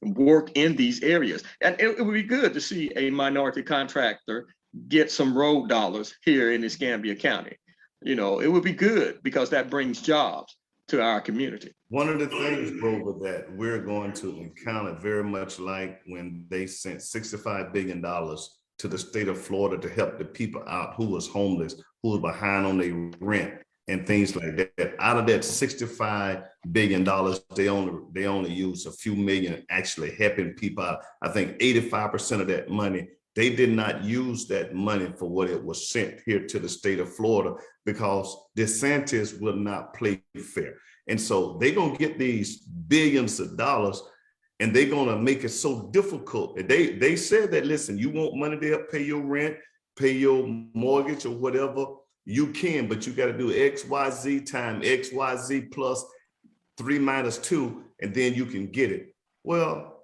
work in these areas. And it would be good to see a minority contractor get some road dollars here in Escambia County. You know, it would be good because that brings jobs to our community. One of the things, Grover, that we're going to encounter very much like when they sent $65 billion to the state of Florida to help the people out who was homeless, who was behind on their rent and things like that. Out of that $65 billion, they only used a few million actually helping people out. I think 85% of that money, they did not use that money for what it was sent here to the state of Florida, because DeSantis will not play fair. And so they're going to get these billions of dollars and they're going to make it so difficult. They said that, listen, you want money to help pay your rent, pay your mortgage or whatever, you can, but you got to do XYZ time XYZ plus 3 minus 2, and then you can get it. Well,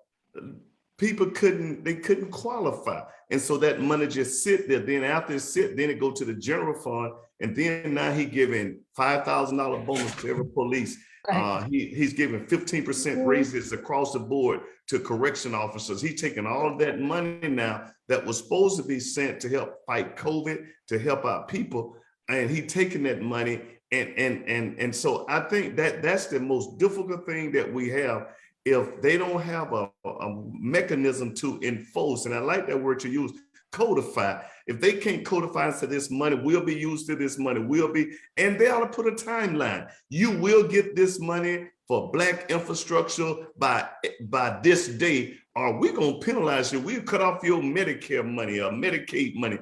people couldn't qualify. And so that money just sit there. Then after it sit, then it go to the general fund. And then now he giving $5,000 bonus to every police. He's giving 15% raises across the board to correction officers. He's taking all of that money now that was supposed to be sent to help fight COVID, to help out people. And he taking that money. And so I think that's the most difficult thing that we have. If they don't have a mechanism to enforce, and I like that word to use, codify. If they can't codify and say this money will be used to this money will be, and they ought to put a timeline. You will get this money for Black infrastructure by this day, or we're gonna penalize you. We'll cut off your Medicare money or Medicaid money.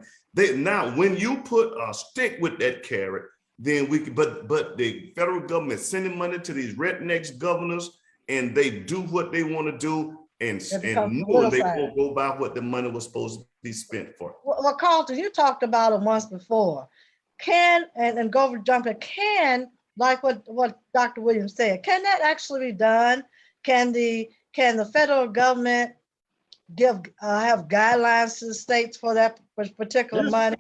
Now, when you put a stick with that carrot, then we can, but the federal government sending money to these rednecks governors, and they do what they want to do, and more they won't go by what the money was supposed to be spent for. Well, Carlton, you talked about it once before. Can, and go jump in, can, like what Dr. Williams said, can that actually be done? Can the federal government have guidelines to the states for that particular money?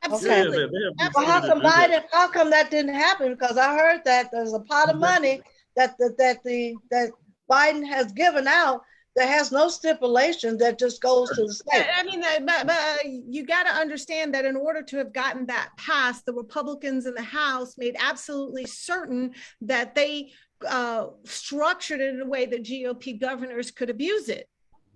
Absolutely. Okay. Well, how come that didn't happen? Because I heard that there's a pot of money that Biden has given out that has no stipulation, that just goes to the state. I mean, but you got to understand that in order to have gotten that passed, the Republicans in the House made absolutely certain that they structured it in a way that GOP governors could abuse it.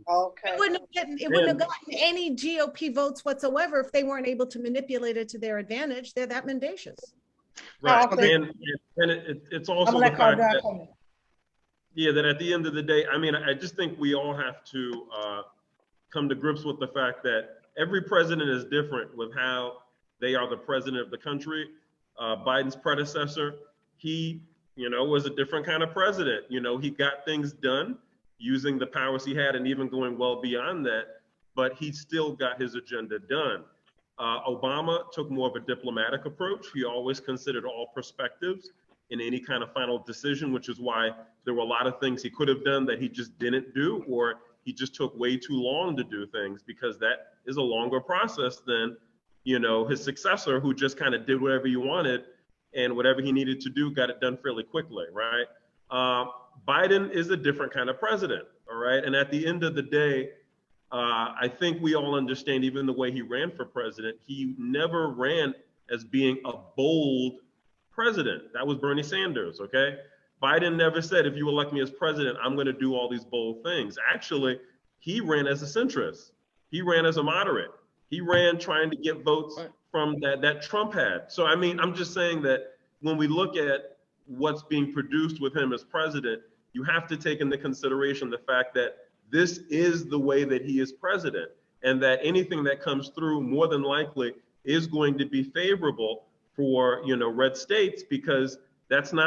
Okay. It wouldn't have gotten any GOP votes whatsoever if they weren't able to manipulate it to their advantage. They're that mendacious. Right, Okay. and it's I'm also gonna the let Carl fact Brown that, come in. yeah, that at the end of the day, I mean, I just think we all have to come to grips with the fact that every president is different with how they are the president of the country. Biden's predecessor, he, was a different kind of president. He got things done using the powers he had and even going well beyond that, but he still got his agenda done. Obama took more of a diplomatic approach. He always considered all perspectives in any kind of final decision, which is why there were a lot of things he could have done that he just didn't do, or he just took way too long to do things, because that is a longer process than, his successor, who just kind of did whatever he wanted and whatever he needed to do, got it done fairly quickly, right? Biden is a different kind of president, all right? And at the end of the day, I think we all understand, even the way he ran for president, he never ran as being a bold president. That was Bernie Sanders, okay? Biden never said, if you elect me as president, I'm going to do all these bold things. Actually, he ran as a centrist. He ran as a moderate. He ran trying to get votes from that Trump had. So, I mean, I'm just saying that when we look at what's being produced with him as president, you have to take into consideration the fact that this is the way that he is president, and that anything that comes through more than likely is going to be favorable for, red states, because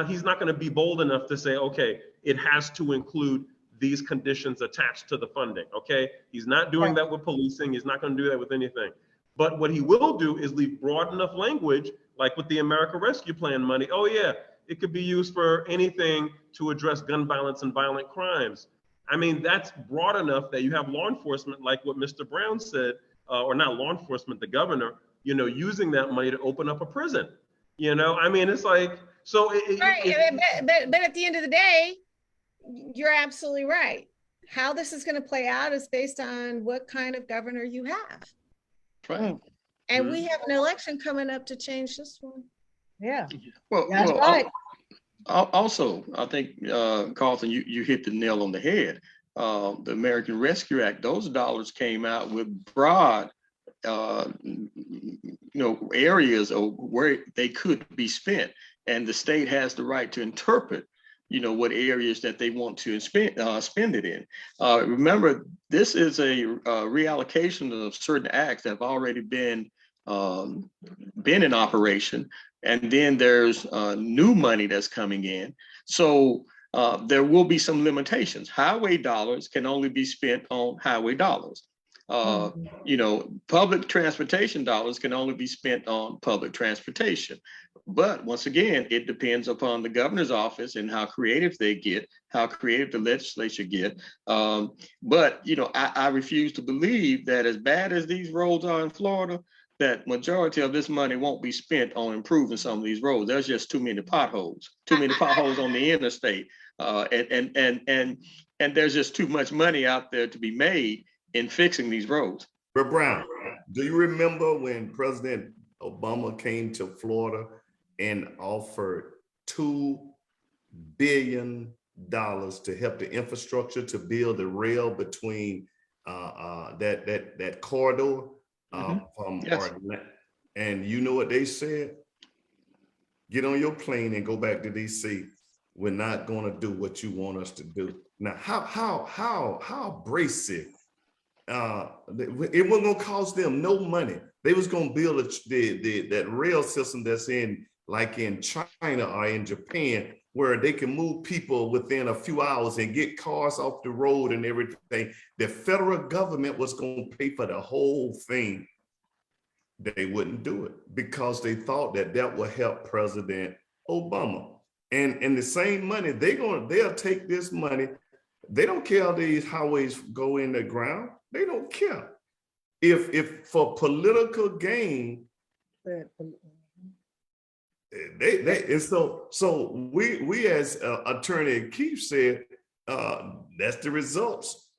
he's not going to be bold enough to say, okay, it has to include these conditions attached to the funding, okay? He's not doing that with policing. He's not going to do that with anything. But what he will do is leave broad enough language, like with the America Rescue Plan money. Oh yeah, it could be used for anything to address gun violence and violent crimes. I mean, that's broad enough that you have law enforcement, like what Mr. Brown said, or not law enforcement, the governor, using that money to open up a prison. I mean, it's like, so. But at the end of the day, you're absolutely right. How this is going to play out is based on what kind of governor you have. Right. And we have an election coming up to change this one. Yeah. Well, That's right. Also, I think, Carlton, you hit the nail on the head. The American Rescue Act, those dollars came out with broad, areas of where they could be spent, and the state has the right to interpret, what areas that they want to spend it in. Remember, this is a reallocation of certain acts that have already been in operation. And then there's new money that's coming in. So there will be some limitations. Highway dollars can only be spent on highway dollars. Public transportation dollars can only be spent on public transportation. But once again, it depends upon the governor's office and how creative they get, how creative the legislature get. But I refuse to believe that, as bad as these roads are in Florida, that majority of this money won't be spent on improving some of these roads. There's just too many potholes on the interstate. And there's just too much money out there to be made in fixing these roads. But Brown, do you remember when President Obama came to Florida and offered $2 billion to help the infrastructure to build a rail between that corridor? Yes. And you know what they said? Get on your plane and go back to DC. We're not going to do what you want us to do. Now, how abrasive? It wasn't going to cost them no money. They was going to build that rail system that's in China or in Japan, where they can move people within a few hours and get cars off the road and everything. The federal government was going to pay for the whole thing. They wouldn't do it because they thought that would help President Obama. And the same money, they'll take this money. They don't care if these highways go in the ground. They don't care. If for political gain, and so we as Attorney Keefe said, that's the results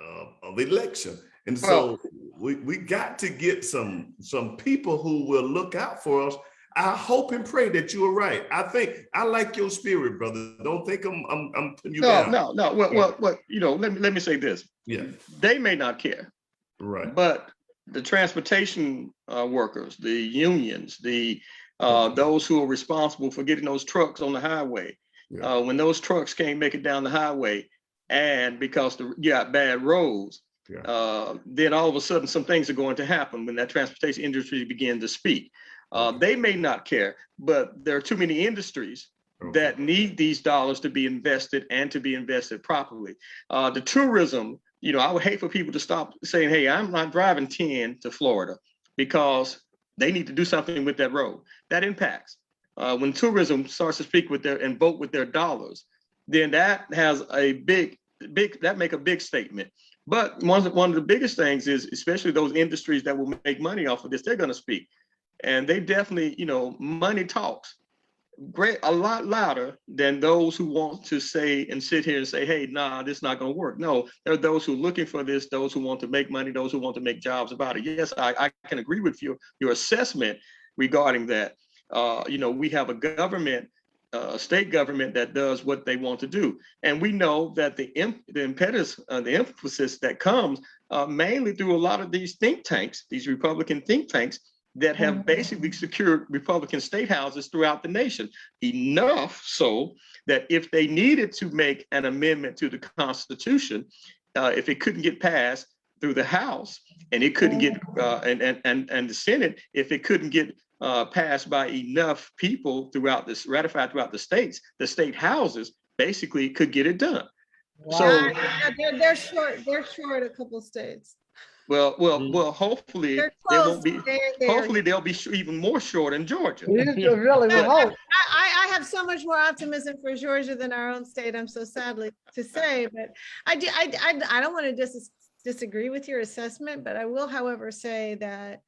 of the election. And so we got to get some people who will look out for us. I hope and pray that you are right. I like your spirit, brother. Don't think I'm putting you down. No. Well, let me say this. Yeah, they may not care. right. But the transportation workers, the unions, those who are responsible for getting those trucks on the highway, Yeah. when those trucks can't make it down the highway, and because you got bad roads, then all of a sudden some things are going to happen when that transportation industry begins to speak. They may not care, but there are too many industries that need these dollars to be invested and to be invested properly. The tourism, I would hate for people to stop saying, hey, I'm not driving 10 to Florida, because they need to do something with that road. That impacts. When tourism starts to speak with and vote with their dollars, then that has that make a big statement. But one of the biggest things is, especially those industries that will make money off of this, they're going to speak. And they definitely, money talks a lot louder than those who want to say and sit here and say, hey, nah, this is not going to work. No, there are those who are looking for this, those who want to make money, those who want to make jobs about it. Yes, I can agree with your assessment regarding that. We have a government, state government that does what they want to do. And we know that the impetus, the emphasis that comes mainly through a lot of these think tanks, these Republican think tanks, that have basically secured Republican state houses throughout the nation, enough so that if they needed to make an amendment to the Constitution, if it couldn't get passed through the House, and it couldn't get and the Senate, if it couldn't get passed by enough people ratified throughout the states, the state houses basically could get it done. Wow. So they're short. They're short a couple states. Well, hopefully They're there close. won't be. Hopefully they'll be even more short in Georgia. We really would hope. I have so much more optimism for Georgia than our own state. I'm so sadly to say, but I don't want to disagree with your assessment, but I will, however, say that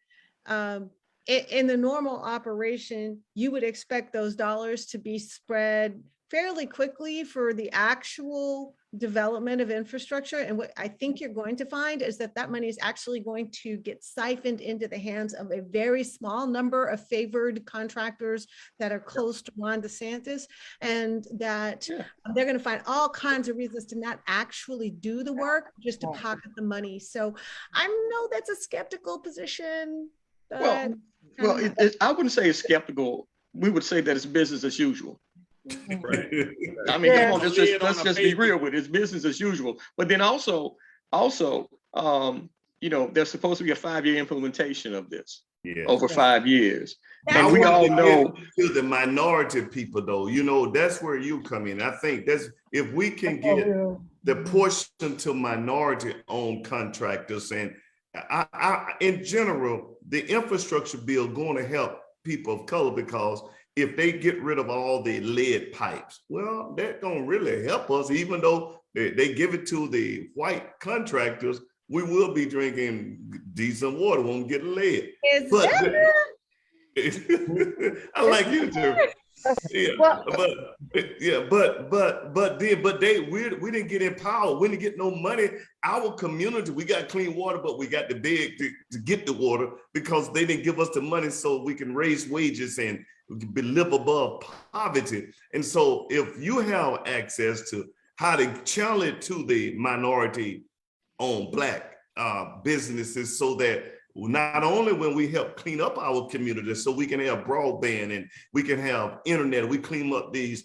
in the normal operation, you would expect those dollars to be spread fairly quickly for the actual development of infrastructure. And what I think you're going to find is that money is actually going to get siphoned into the hands of a very small number of favored contractors that are close to Ron DeSantis, and that they're going to find all kinds of reasons to not actually do the work, just to pocket the money. So I know that's a skeptical position. Well, I wouldn't say it's skeptical. We would say that it's business as usual. Right. I mean, come on, let's just be real with it. It's business as usual. But then also, there's supposed to be a 5-year implementation of this over 5 years. And we all know to the minority people, though, that's where you come in. I think that's if we can get the portion to minority-owned contractors, and in general, the infrastructure bill going to help people of color, because if they get rid of all the lead pipes, well, that's gonna really help us. Even though they give it to the white contractors, we will be drinking decent water, won't get lead. But I like you, Jerry. We didn't get empowered. We didn't get no money. Our community, we got clean water, but we got to beg to get the water because they didn't give us the money so we can raise wages and live above poverty. And so if you have access to how to channel it to the minority-owned Black businesses, so that not only when we help clean up our community, so we can have broadband and we can have internet, we clean up these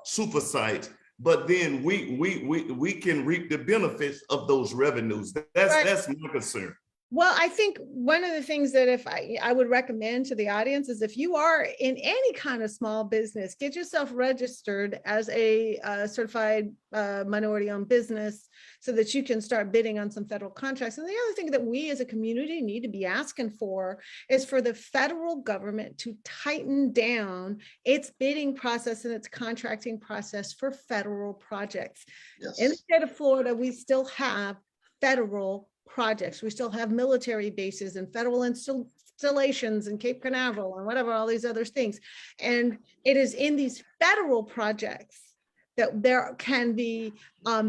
super sites, but then we can reap the benefits of those revenues. That's my concern. Well, I think one of the things that if I would recommend to the audience is, if you are in any kind of small business, get yourself registered as a certified minority-owned business so that you can start bidding on some federal contracts. And the other thing that we as a community need to be asking for is for the federal government to tighten down its bidding process and its contracting process for federal projects. Yes. In the state of Florida, we still have federal projects. We still have military bases and federal installations in Cape Canaveral and whatever, all these other things. And it is in these federal projects that there can be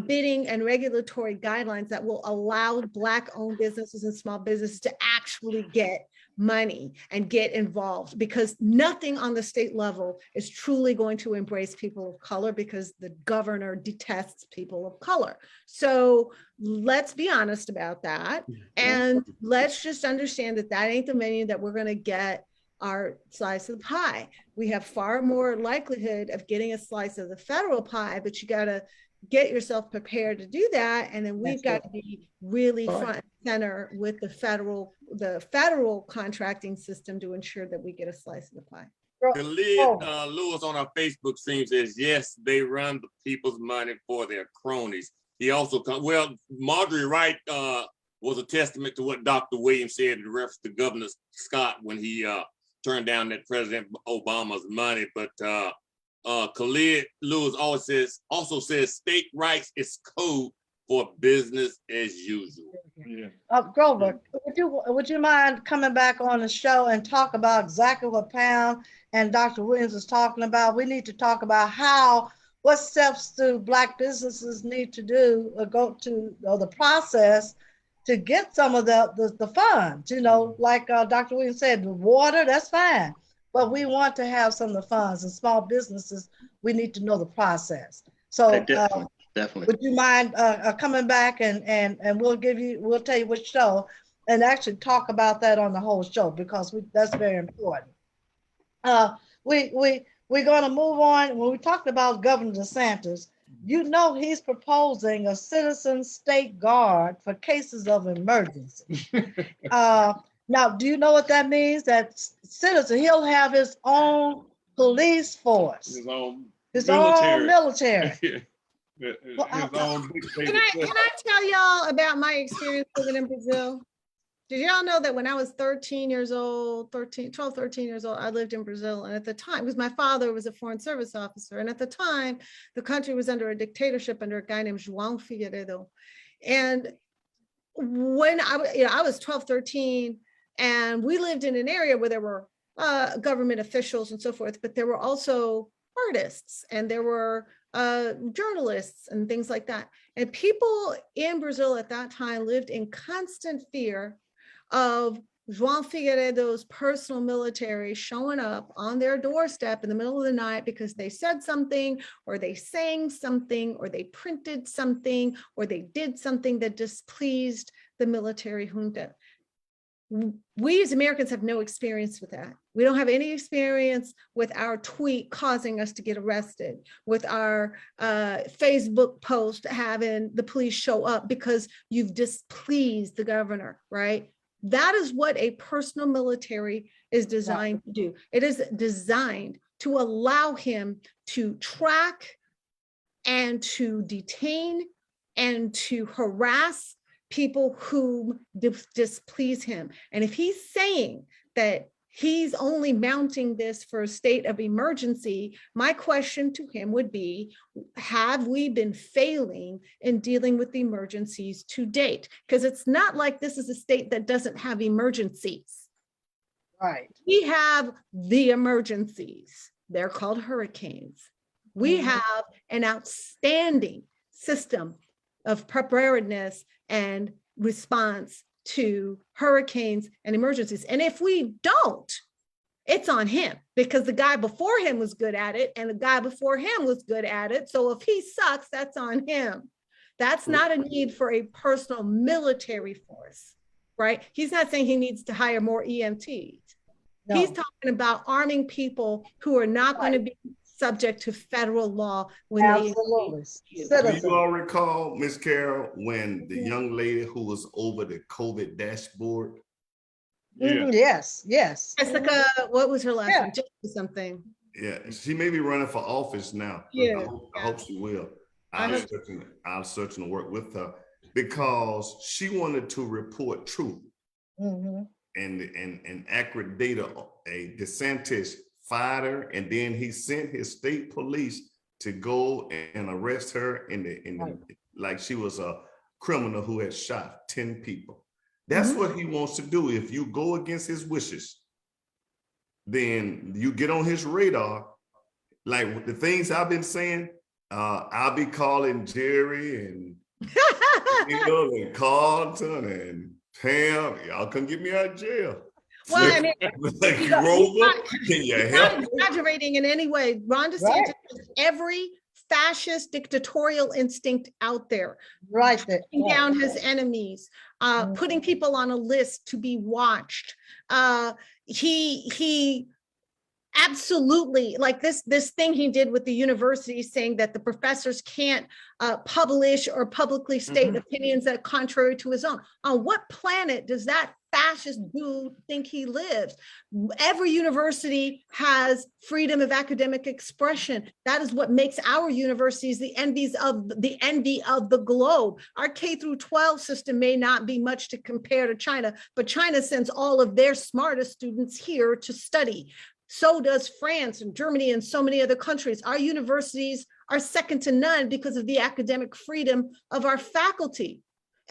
bidding and regulatory guidelines that will allow Black-owned businesses and small businesses to actually get money and get involved, because nothing on the state level is truly going to embrace people of color, because the governor detests people of color. So let's be honest about that. And let's just understand that that ain't the menu that we're going to get our slice of the pie. We have far more likelihood of getting a slice of the federal pie, but you got to get yourself prepared to do that. And then we've got to be really front and center with the federal contracting system to ensure that we get a slice of the pie. Khalid Lewis on our Facebook stream says, yes, they run the people's money for their cronies. He also, Marjorie Wright was a testament to what Dr. Williams said in reference to Governor Scott when he turned down that President Obama's money. But Khalid Lewis also says state rights is code for business as usual. Yeah. Grover, would you mind coming back on the show and talk about exactly what Pam and Dr. Williams is talking about? We need to talk about what steps do Black businesses need to do or go to, or the process to get some of the funds, like Dr. Williams said, the water, that's fine. But we want to have some of the funds, and small businesses, we need to know the process. So definitely. Would you mind coming back and we'll tell you which show, and actually talk about that on the whole show, because that's very important. We're going to move on. When we talked about Governor DeSantis, he's proposing a citizen state guard for cases of emergency. Now, do you know what that means? That citizen, he'll have his own police force, his own military. Can I tell y'all about my experience living in Brazil? Did y'all know that when I was 13 years old, 12, 13 years old, I lived in Brazil. And at the time, because my father was a foreign service officer. And at the time, the country was under a dictatorship under a guy named João Figueiredo. And when I was 12, 13, and we lived in an area where there were government officials and so forth, but there were also artists and there were journalists and things like that. And people in Brazil at that time lived in constant fear of João Figueiredo's personal military showing up on their doorstep in the middle of the night because they said something, or they sang something, or they printed something, or they did something that displeased the military junta. We as Americans have no experience with that. We don't have any experience with our tweet causing us to get arrested, with our Facebook post having the police show up because you've displeased the governor, right? That is what a personal military is designed to do. It is designed to allow him to track and to detain and to harass people who displease him. And if he's saying that he's only mounting this for a state of emergency, my question to him would be, have we been failing in dealing with the emergencies to date? Because it's not like this is a state that doesn't have emergencies. Right. We have the emergencies. They're called hurricanes. We have an outstanding system of preparedness and response to hurricanes and emergencies. And if we don't, it's on him, because the guy before him was good at it and the guy before him was good at it. So if he sucks, that's on him. That's not a need for a personal military force, right? He's not saying he needs to hire more EMTs. No. He's talking about arming people who are not going to be subject to federal law when Absolutely. Do you all recall, Ms. Carol, when the young lady who was over the COVID dashboard? Yeah. Yes. Jessica, what was her last name? Jessica something. Yeah, she may be running for office now. Yeah. I hope she will. I'm searching to work with her because she wanted to report truth and accurate data. A DeSantis fired her, and then he sent his state police to go and arrest her like she was a criminal who had shot 10 people. That's what he wants to do. If you go against his wishes, then you get on his radar. Like the things I've been saying, I'll be calling Jerry and and Carlton and Pam. Y'all come get me out of jail. Well, I mean, Grover, can you he's help? not exaggerating in any way. Ron DeSantis Right. has every fascist dictatorial instinct out there. Right there. Shutting down his enemies, putting people on a list to be watched. He absolutely, like this thing he did with the university, saying that the professors can't publish or publicly state opinions that are contrary to his own. On what planet does that fascist dude think he lives? Every university has freedom of academic expression. That is what makes our universities the envy of the globe. Our K through 12 system may not be much to compare to China, but China sends all of their smartest students here to study. So does France and Germany and so many other countries. Our universities are second to none because of the academic freedom of our faculty.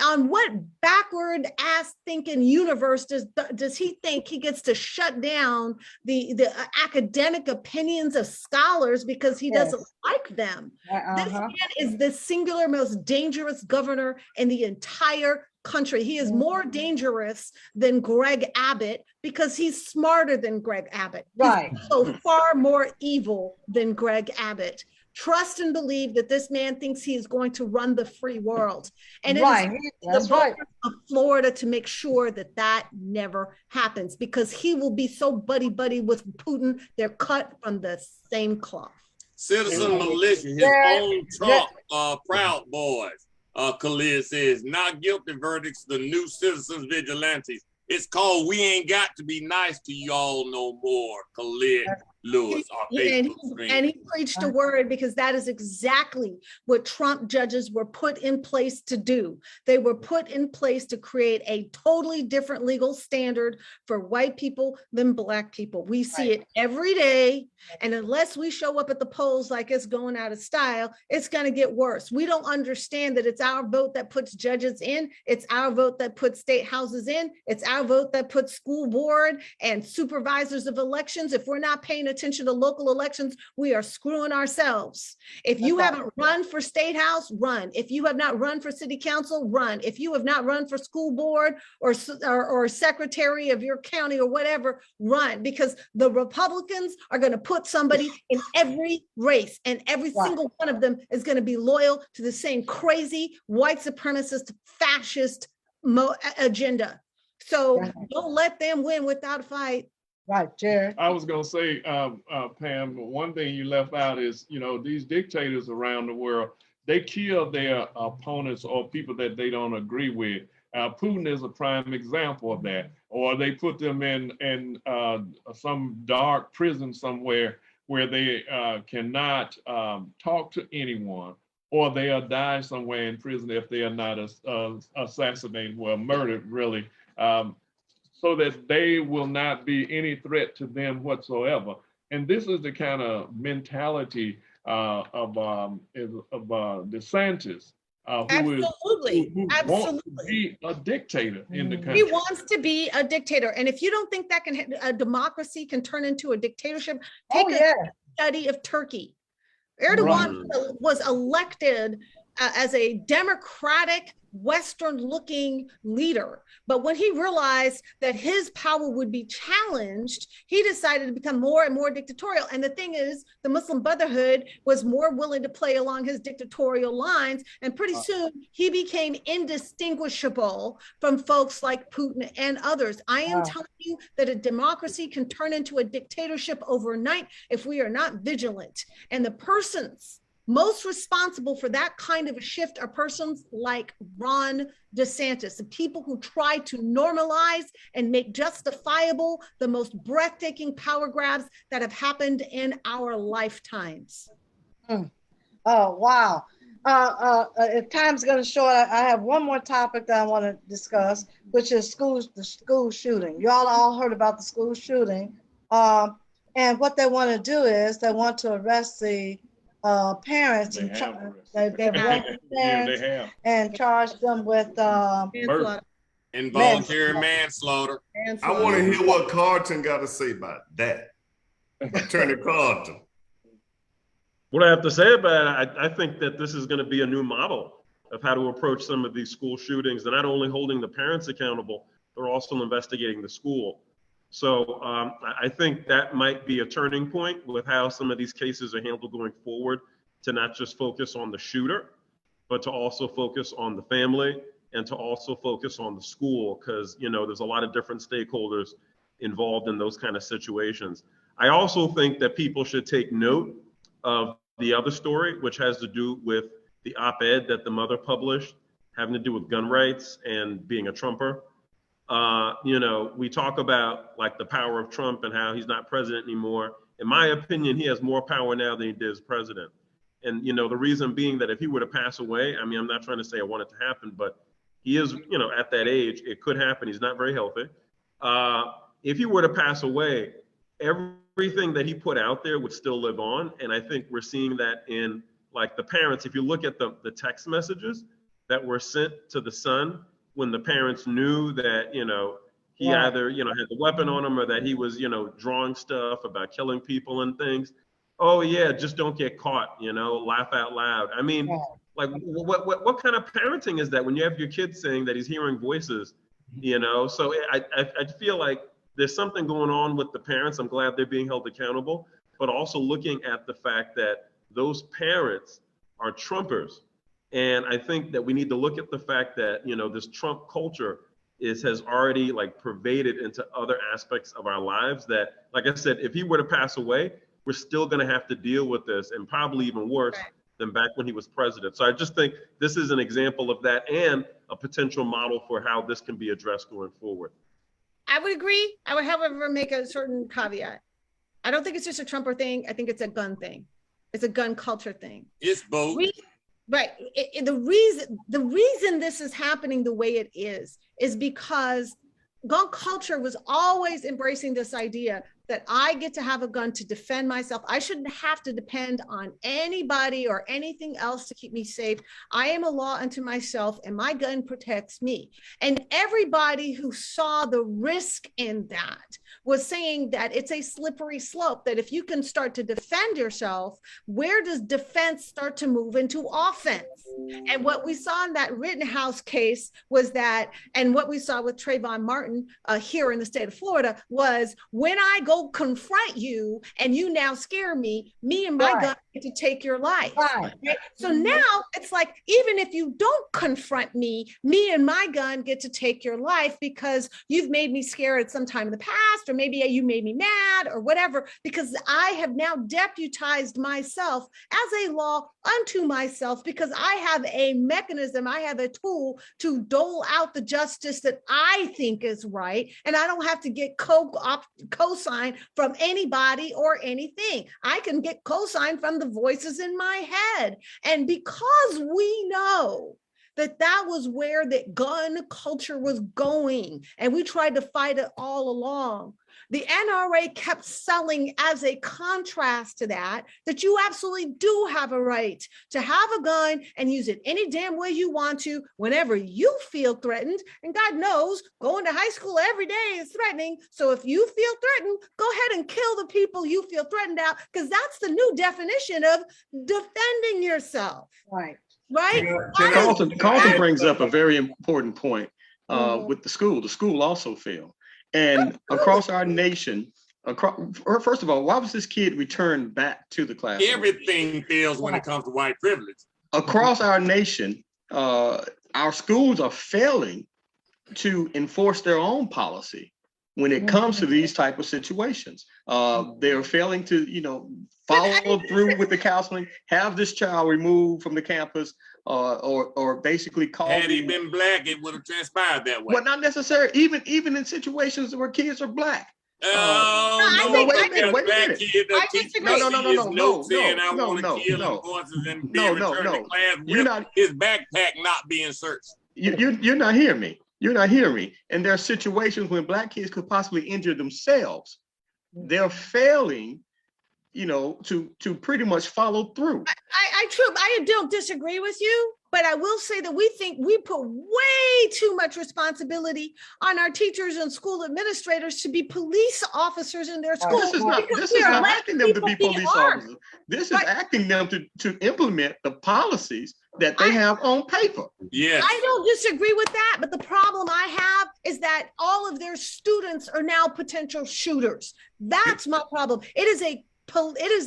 On what backward ass thinking universe does he think he gets to shut down the academic opinions of scholars because he doesn't like them? This man is the singular most dangerous governor in the entire country. He is more dangerous than Greg Abbott because he's smarter than Greg Abbott. Right. He's so far more evil than Greg Abbott. Trust and believe that this man thinks he is going to run the free world. And it Right. is the voters of Florida to make sure that that never happens, because he will be so buddy-buddy with Putin, they're cut from the same cloth. Citizen militia, his own Trump Proud Boys. Khalid says, not guilty verdicts, the new citizens vigilantes. It's called We Ain't Got to Be Nice to Y'all No More, Khalid Lewis. And he preached a word, because that is exactly what Trump judges were put in place to do. They were put in place to create a totally different legal standard for white people than Black people. We see it every day. And unless we show up at the polls like it's going out of style, it's going to get worse. We don't understand that it's our vote that puts judges in. It's our vote that puts state houses in. It's our vote that puts school board and supervisors of elections. If we're not paying attention to local elections, we are screwing ourselves. If you haven't run for state house, run. If you have not run for city council, run. If you have not run for school board or secretary of your county or whatever, run, because the Republicans are going to put somebody in every race, and every single one of them is going to be loyal to the same crazy white supremacist fascist agenda. So don't let them win without a fight. Right, Jared. I was going to say, Pam, one thing you left out is, these dictators around the world, they kill their opponents or people that they don't agree with. Putin is a prime example of that. Or they put them in some dark prison somewhere where they cannot talk to anyone, or they'll die somewhere in prison if they are not assassinated, well, murdered, really. So that they will not be any threat to them whatsoever. And this is the kind of mentality of DeSantis, who wants to be a dictator in the country. He wants to be a dictator. And if you don't think that a democracy can turn into a dictatorship, take a study of Turkey. Erdogan was elected as a democratic, Western-looking leader. But when he realized that his power would be challenged, he decided to become more and more dictatorial. And the thing is, the Muslim Brotherhood was more willing to play along his dictatorial lines. And pretty soon, he became indistinguishable from folks like Putin and others. I am telling you that a democracy can turn into a dictatorship overnight if we are not vigilant. And the persons most responsible for that kind of a shift are persons like Ron DeSantis, the people who try to normalize and make justifiable the most breathtaking power grabs that have happened in our lifetimes. Oh, wow. If time's going to short, I have one more topic that I want to discuss, which is the school shooting. Y'all all heard about the school shooting. And what they want to do is they want to arrest the parents and charge them with involuntary manslaughter. I want to hear what Carlton got to say about that. Attorney Carlton. What I have to say about it, I think that this is going to be a new model of how to approach some of these school shootings. They're not only holding the parents accountable, they're also investigating the school. So I think that might be a turning point with how some of these cases are handled going forward, to not just focus on the shooter, but to also focus on the family and to also focus on the school, because, you know, there's a lot of different stakeholders involved in those kind of situations. I also think that people should take note of the other story, which has to do with the op-ed that the mother published, having to do with gun rights and being a Trumper. You know, we talk about like the power of Trump and how he's not president anymore. In my opinion, he has more power now than he did as president. And, you know, the reason being that if he were to pass away, I mean, I'm not trying to say I want it to happen, but he is, you know, at that age, it could happen. He's not very healthy. If he were to pass away, everything that he put out there would still live on. And I think we're seeing that in like the parents. If you look at the text messages that were sent to the son when the parents knew that, you know, he either, you know, had the weapon on him or that he was, you know, drawing stuff about killing people and things. Oh yeah, just don't get caught, you know, laugh out loud. I mean, like what kind of parenting is that when you have your kid saying that he's hearing voices, you know? So I feel like there's something going on with the parents. I'm glad they're being held accountable, but also looking at the fact that those parents are Trumpers. And I think that we need to look at the fact that, you know, this Trump culture has already like pervaded into other aspects of our lives that, like I said, if he were to pass away, we're still going to have to deal with this, and probably even worse than back when he was president. So I just think this is an example of that and a potential model for how this can be addressed going forward. I would agree. I would, however, make a certain caveat. I don't think it's just a Trumper thing. I think it's a gun thing. It's a gun culture thing. It's both. Right. The reason this is happening the way it is because gun culture was always embracing this idea that I get to have a gun to defend myself. I shouldn't have to depend on anybody or anything else to keep me safe. I am a law unto myself, and my gun protects me. And everybody who saw the risk in that was saying that it's a slippery slope, that if you can start to defend yourself, where does defense start to move into offense? And what we saw in that Rittenhouse case was that, and what we saw with Trayvon Martin here in the state of Florida was, when I go confront you and you now scare me and my gun get to take your life. Right? So now it's like, even if you don't confront me and my gun get to take your life because you've made me scared at some time in the past, or maybe you made me mad or whatever, because I have now deputized myself as a law unto myself, because I have a mechanism, I have a tool to dole out the justice that I think is right. And I don't have to get cosign from anybody or anything. I can get cosign from the voices in my head. And because we know that was where the gun culture was going, and we tried to fight it all along, the NRA kept selling as a contrast to that you absolutely do have a right to have a gun and use it any damn way you want to, whenever you feel threatened. And God knows, going to high school every day is threatening. So if you feel threatened, go ahead and kill the people you feel threatened out, because that's the new definition of defending yourself. Right. Right? Carlton brings up a very important point with the school. The school also failed. And across our nation, first of all, why was this kid returned back to the classroom? Everything fails when it comes to white privilege. Across our nation, our schools are failing to enforce their own policy when it comes to these type of situations. They're failing to, you know, follow through with the counseling, have this child removed from the campus, or basically call. Had he been black, it would have transpired that way. Well, not necessarily. Even in situations where kids are black. Wait a minute. His backpack not being searched. You're not hearing me. You're not hearing me. And there are situations when black kids could possibly injure themselves. They're failing to pretty much follow through. I don't disagree with you, but I will say that we think we put way too much responsibility on our teachers and school administrators to be police officers in their schools. This is not asking them to be police officers. This is asking them to implement the policies that they have on paper. Yes. I don't disagree with that, but the problem I have is that all of their students are now potential shooters. That's my problem. It is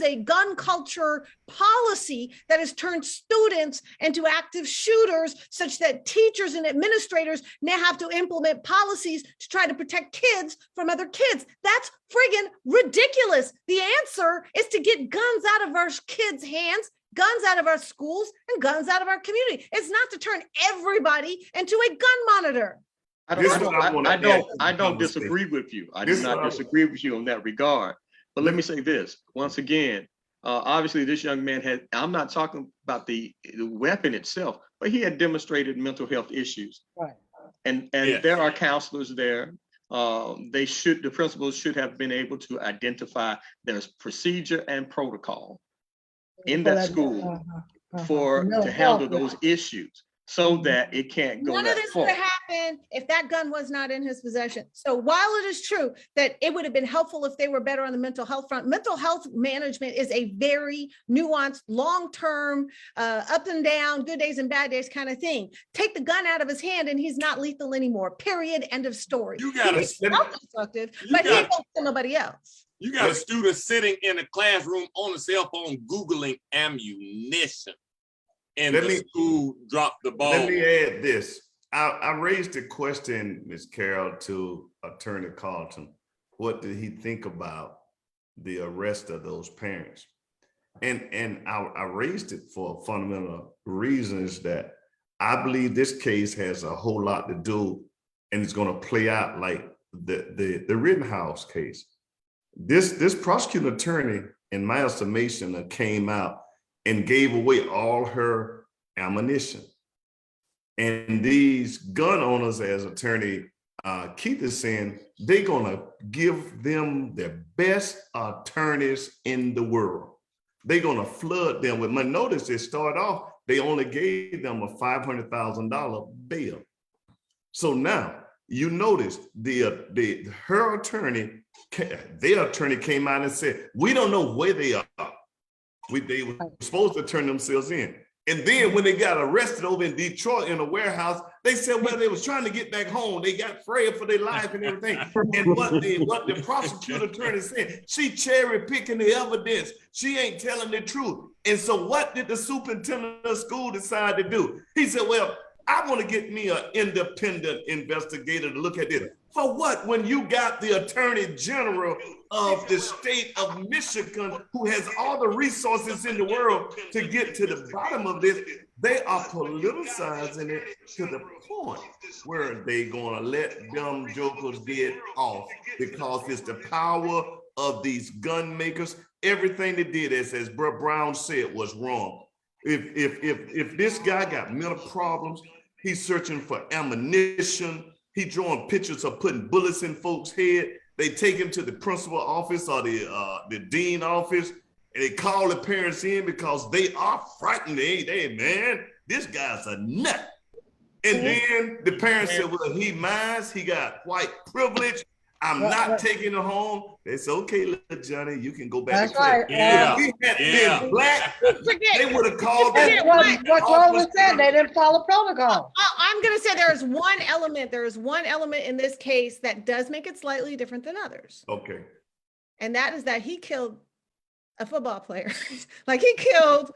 a gun culture policy that has turned students into active shooters, such that teachers and administrators now have to implement policies to try to protect kids from other kids. That's friggin' ridiculous. The answer is to get guns out of our kids' hands, guns out of our schools, and guns out of our community. It's not to turn everybody into a gun monitor. I don't disagree with you. I do not disagree with you in that regard. But let me say this, once again, obviously this young man I'm not talking about the weapon itself, but he had demonstrated mental health issues. Right. And there are counselors there. The principals should have been able to identify there's procedure and protocol in that school to handle those issues, so that it can't go. None of this would have happened if that gun was not in his possession. So while it is true that it would have been helpful if they were better on the mental health front, mental health management is a very nuanced, long-term, up and down, good days and bad days kind of thing. Take the gun out of his hand and he's not lethal anymore. Period. End of story. You got He's self-destructive, but he ain't gonna kill nobody else. You got a student sitting in a classroom on a cell phone Googling ammunition. And the school dropped the ball. Let me add this. I raised a question, Ms. Carroll, to Attorney Carlton. What did he think about the arrest of those parents? And I raised it for a fundamental reason, is that I believe this case has a whole lot to do, and it's going to play out like the Rittenhouse case. This prosecuting attorney, in my estimation, came out and gave away all her ammunition. And these gun owners, as Attorney Keith is saying, they're gonna give them the best attorneys in the world. They're gonna flood them with money. Notice they start off, they only gave them a $500,000 bail. So now you notice her attorney, their attorney came out and said, we don't know where they are. They were supposed to turn themselves in. And then when they got arrested over in Detroit in a warehouse, they said, well, they was trying to get back home. They got afraid for their life and everything. And what the prosecutor attorney said, she cherry picking the evidence. She ain't telling the truth. And so what did the superintendent of school decide to do? He said, well, I want to get me an independent investigator to look at this. For what? When you got the attorney general of the state of Michigan, who has all the resources in the world to get to the bottom of this, they are politicizing it to the point where they gonna let them jokers get off, because it's the power of these gun makers. Everything they did, as Brett Brown said, was wrong. If this guy got mental problems, he's searching for ammunition. He drawing pictures of putting bullets in folks' head. They take him to the principal office or the dean office, and they call the parents in because they are frightened. They man, this guy's a nut. And then the parents said, well, he minds, he got white privilege. I'm not taking him home. They said, okay, little Johnny, you can go back. That's right. Yeah. If he had been black, they would have called That's what Clover said. They didn't follow protocol. I'm going to say there is one element in this case that does make it slightly different than others. Okay. And that is that he killed a football player. Like, he killed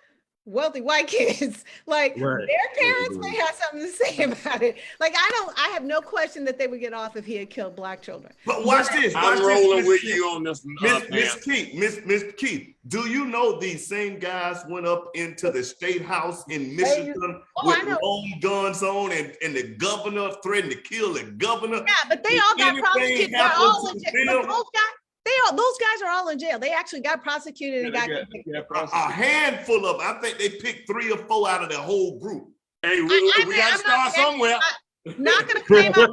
wealthy white kids. Like, Right. their parents may have something to say about it. Like, I have no question that they would get off if he had killed black children. But watch this. I'm rolling with you on this. Miss Keith, do you know these same guys went up into the state house in Michigan with long guns on, and the governor threatened to kill the governor? Yeah, but they all got prosecuted. They're all in jail. Those guys are all in jail. They actually got prosecuted and got convicted. A handful of them. I think they picked 3 or 4 out of the whole group. Hey, we got to start somewhere. Not going to claim out,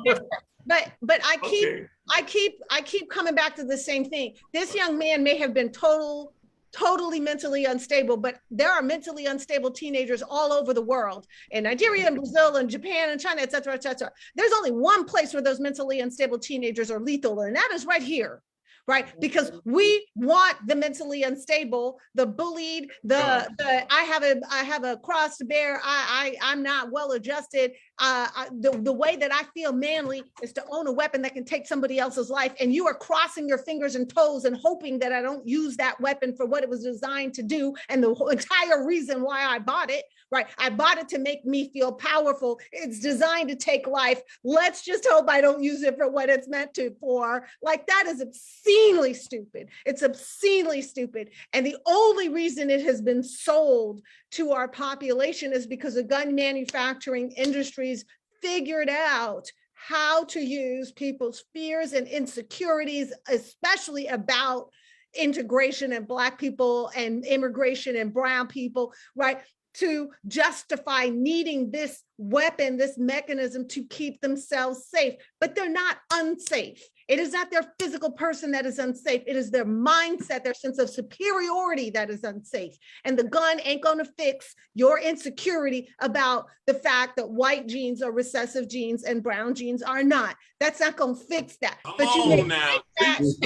but I keep coming back to the same thing. This young man may have been total totally mentally unstable, but there are mentally unstable teenagers all over the world, in Nigeria and Brazil and Japan and China, et cetera, et cetera. There's only one place where those mentally unstable teenagers are lethal, and that is right here. Right, because we want the mentally unstable, the bullied, the I have a cross to bear. I'm not well adjusted. The way that I feel manly is to own a weapon that can take somebody else's life, and you are crossing your fingers and toes and hoping that I don't use that weapon for what it was designed to do, and the entire reason why I bought it. Right, I bought it to make me feel powerful. It's designed to take life. Let's just hope I don't use it for what it's meant to for. Like, that is obscenely stupid. It's obscenely stupid. And the only reason it has been sold to our population is because the gun manufacturing industries figured out how to use people's fears and insecurities, especially about integration and Black people and immigration and brown people, right? To justify needing this weapon, this mechanism to keep themselves safe, but they're not unsafe. It is not their physical person that is unsafe. It is their mindset, their sense of superiority that is unsafe. And the gun ain't gonna fix your insecurity about the fact that white genes are recessive genes and brown genes are not. That's not gonna fix that. But you may now. think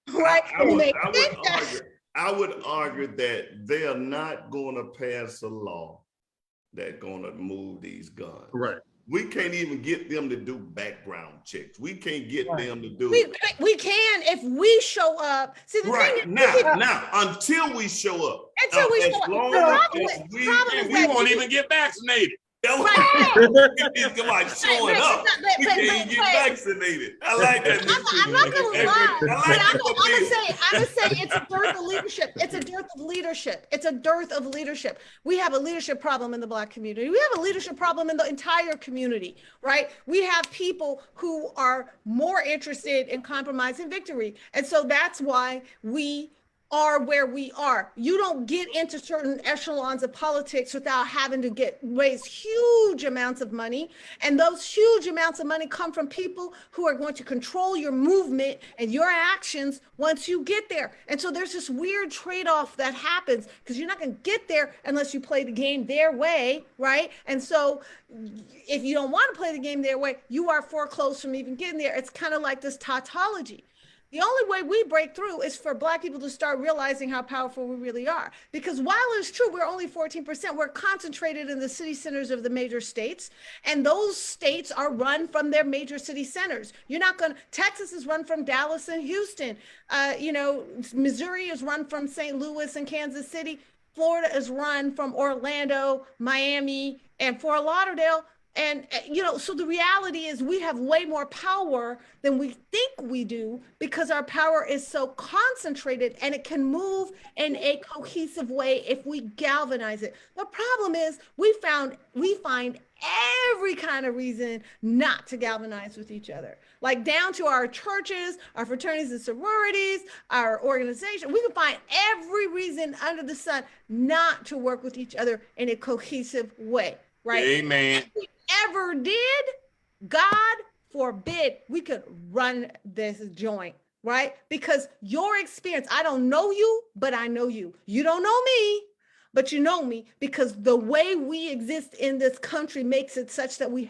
that, right? I would argue that they are not going to pass a law that's going to move these guns. Right. We can't even get them to do background checks. We can't get them to do. We can if we show up. See, the right thing is, now, until we show up. Until we show up. We won't even get vaccinated. It's like showing up. You can't get vaccinated. I like that. I'm not gonna lie. I'm gonna say it's a dearth of leadership. It's a dearth of leadership. It's a dearth of leadership. We have a leadership problem in the Black community. We have a leadership problem in the entire community, right? We have people who are more interested in compromising victory. And so that's why we are where we are. You don't get into certain echelons of politics without having to raise huge amounts of money. And those huge amounts of money come from people who are going to control your movement and your actions once you get there. And so there's this weird trade-off that happens because you're not going to get there unless you play the game their way, right? And so if you don't want to play the game their way, you are foreclosed from even getting there. It's kind of like this tautology. The only way we break through is for Black people to start realizing how powerful we really are. Because while it's true, we're only 14%, we're concentrated in the city centers of the major states. And those states are run from their major city centers. Texas is run from Dallas and Houston. Missouri is run from St. Louis and Kansas City. Florida is run from Orlando, Miami, and Fort Lauderdale. And, so the reality is we have way more power than we think we do because our power is so concentrated and it can move in a cohesive way if we galvanize it. The problem is we find every kind of reason not to galvanize with each other, like down to our churches, our fraternities and sororities, our organization. We can find every reason under the sun not to work with each other in a cohesive way, right? Amen. Ever did, God forbid we could run this joint, right? Because your experience, I don't know you, but I know you. You don't know me, but you know me, because the way we exist in this country makes it such that we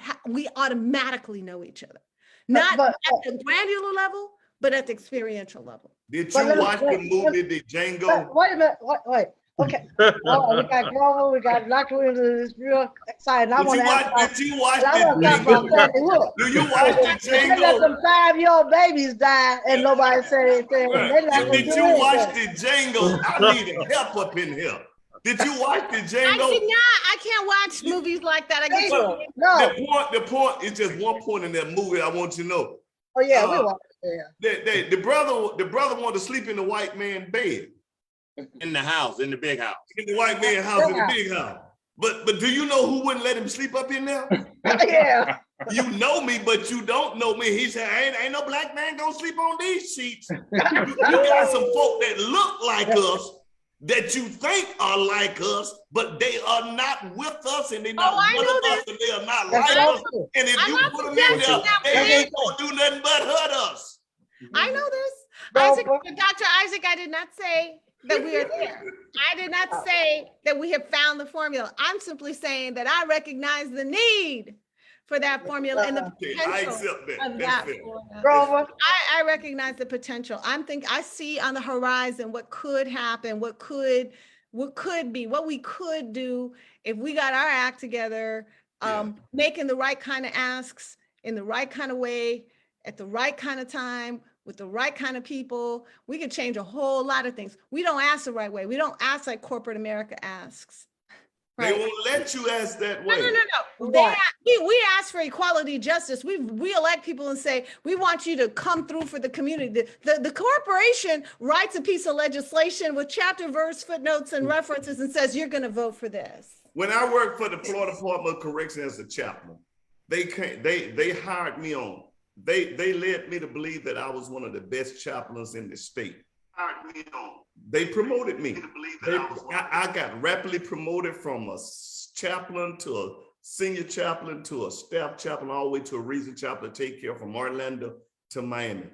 automatically know each other. Not at the granular level, but at the experiential level. Did you watch the movie, The Django? Wait a minute, wait. Okay. Oh, we got Grover, we got Dr. Williams, is real excited. Did you watch the Django? Do you watch the Django? Let some 5-year-old babies die and nobody said anything. Right. Did you watch the Django? I need help up in here. Did you watch the Django? I did not. I can't watch movies like that. No. The point is just one point in that movie I want you to know. Oh yeah, we watched it. The brother wanted to sleep in the white man's bed. In the house, in the big house. In the white man's house, in the big house. But do you know who wouldn't let him sleep up in there? Yeah. You know me, but you don't know me. He said, ain't no Black man gonna sleep on these sheets. You got some folk that look like us, that you think are like us, but they are not with us, and they're not with us, and they are not like us. And if you put them in there, they ain't gonna do nothing but hurt us. I know this. Dr. Isaac, I did not say that we are there. I did not say that we have found the formula. I'm simply saying that I recognize the need for that formula and the Okay, I potential accept that. of That's that fair. formula. Grover, I recognize the potential. I see on the horizon what could happen, what could be, what we could do if we got our act together, making the right kind of asks in the right kind of way, at the right kind of time, with the right kind of people. We could change a whole lot of things. We don't ask the right way. We don't ask like corporate America asks. They won't let you ask that way. No. Right. We ask for equality, justice. We elect people and say, we want you to come through for the community. The corporation writes a piece of legislation with chapter, verse, footnotes, and references and says, you're going to vote for this. When I worked for the Florida Department of Correction as a chaplain, they hired me on. They led me to believe that I was one of the best chaplains in the state. They promoted me. I got rapidly promoted from a chaplain to a senior chaplain to a staff chaplain, all the way to a region chaplain to take care from Orlando to Miami.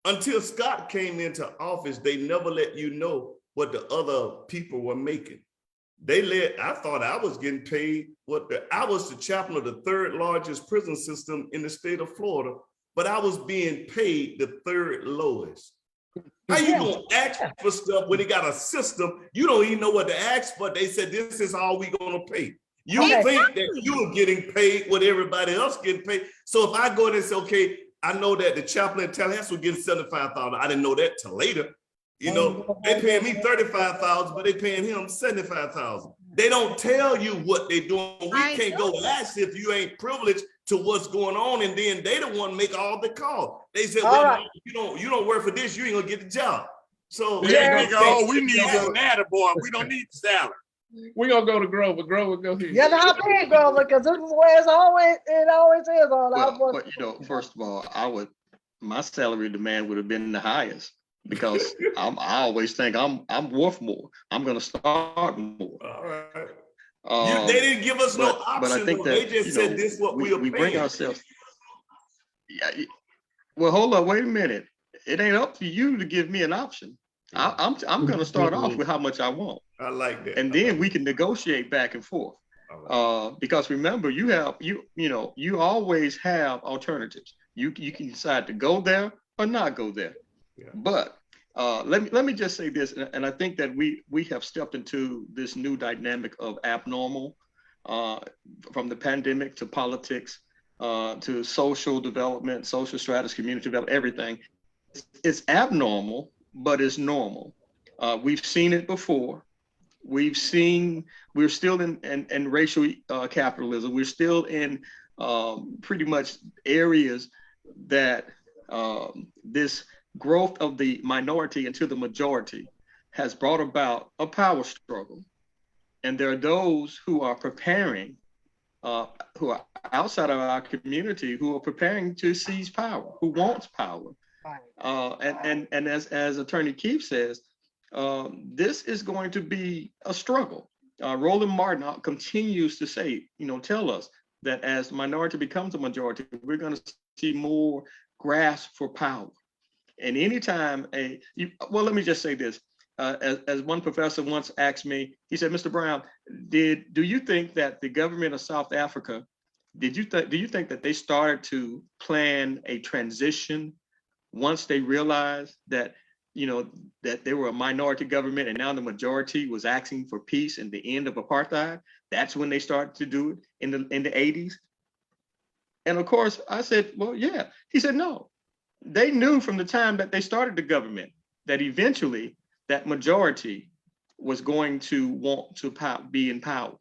Until Scott came into office, they never let you know what the other people were making. I thought I was getting paid I was the chaplain of the third largest prison system in the state of Florida, but I was being paid the third lowest. How you gonna ask for stuff when they got a system? You don't even know what to ask for. They said, this is all we gonna pay. You think that you are getting paid what everybody else getting paid. So if I go in and say, okay, I know that the chaplain in Tallahassee was getting $75,000. I didn't know that till later. You know, they paying me $35,000, but they paying him $75,000. They don't tell you what they're doing. We can't go ask if you ain't privileged to what's going on, and then they the one make all the call. They said, well, you don't work for this, you ain't gonna get the job. So all we need is an attaboy. We don't need the salary. We're gonna go to Grover. Grover, go ahead. you know how big, Grover, because this is where it always is on our Well, but you know, first of all, my salary demand would have been the highest, because I always think I'm worth more. I'm gonna start more. all right. They didn't give us no option. But I think that they just said this is what we are bring ourselves. Yeah. Well, hold up, wait a minute. It ain't up to you to give me an option. I'm gonna start off with how much I want. I like that. And then we can negotiate back and forth. Because remember, you always have alternatives. You can decide to go there or not go there. Yeah. But let me just say this, and I think that we have stepped into this new dynamic of abnormal, from the pandemic to politics, to social development, social strategy, community development, everything. It's abnormal, but it's normal. We've seen it before. We're still in racial capitalism. We're still in pretty much areas that this growth of the minority into the majority has brought about a power struggle. And there are those who are preparing, who are outside of our community, who are preparing to seize power, who wants power. And as Attorney Keefe says, this is going to be a struggle. Roland Martin continues to say, tell us that as minority becomes a majority, we're going to see more grasp for power. And anytime let me just say this, as one professor once asked me, he said, Mr. Brown, do you think that the government of South Africa, do you think that they started to plan a transition once they realized that, that they were a minority government and now the majority was asking for peace and the end of apartheid? That's when they started to do it in the 80s. And of course, I said, well, yeah. He said, no. They knew from the time that they started the government that eventually that majority was going to want to be in power.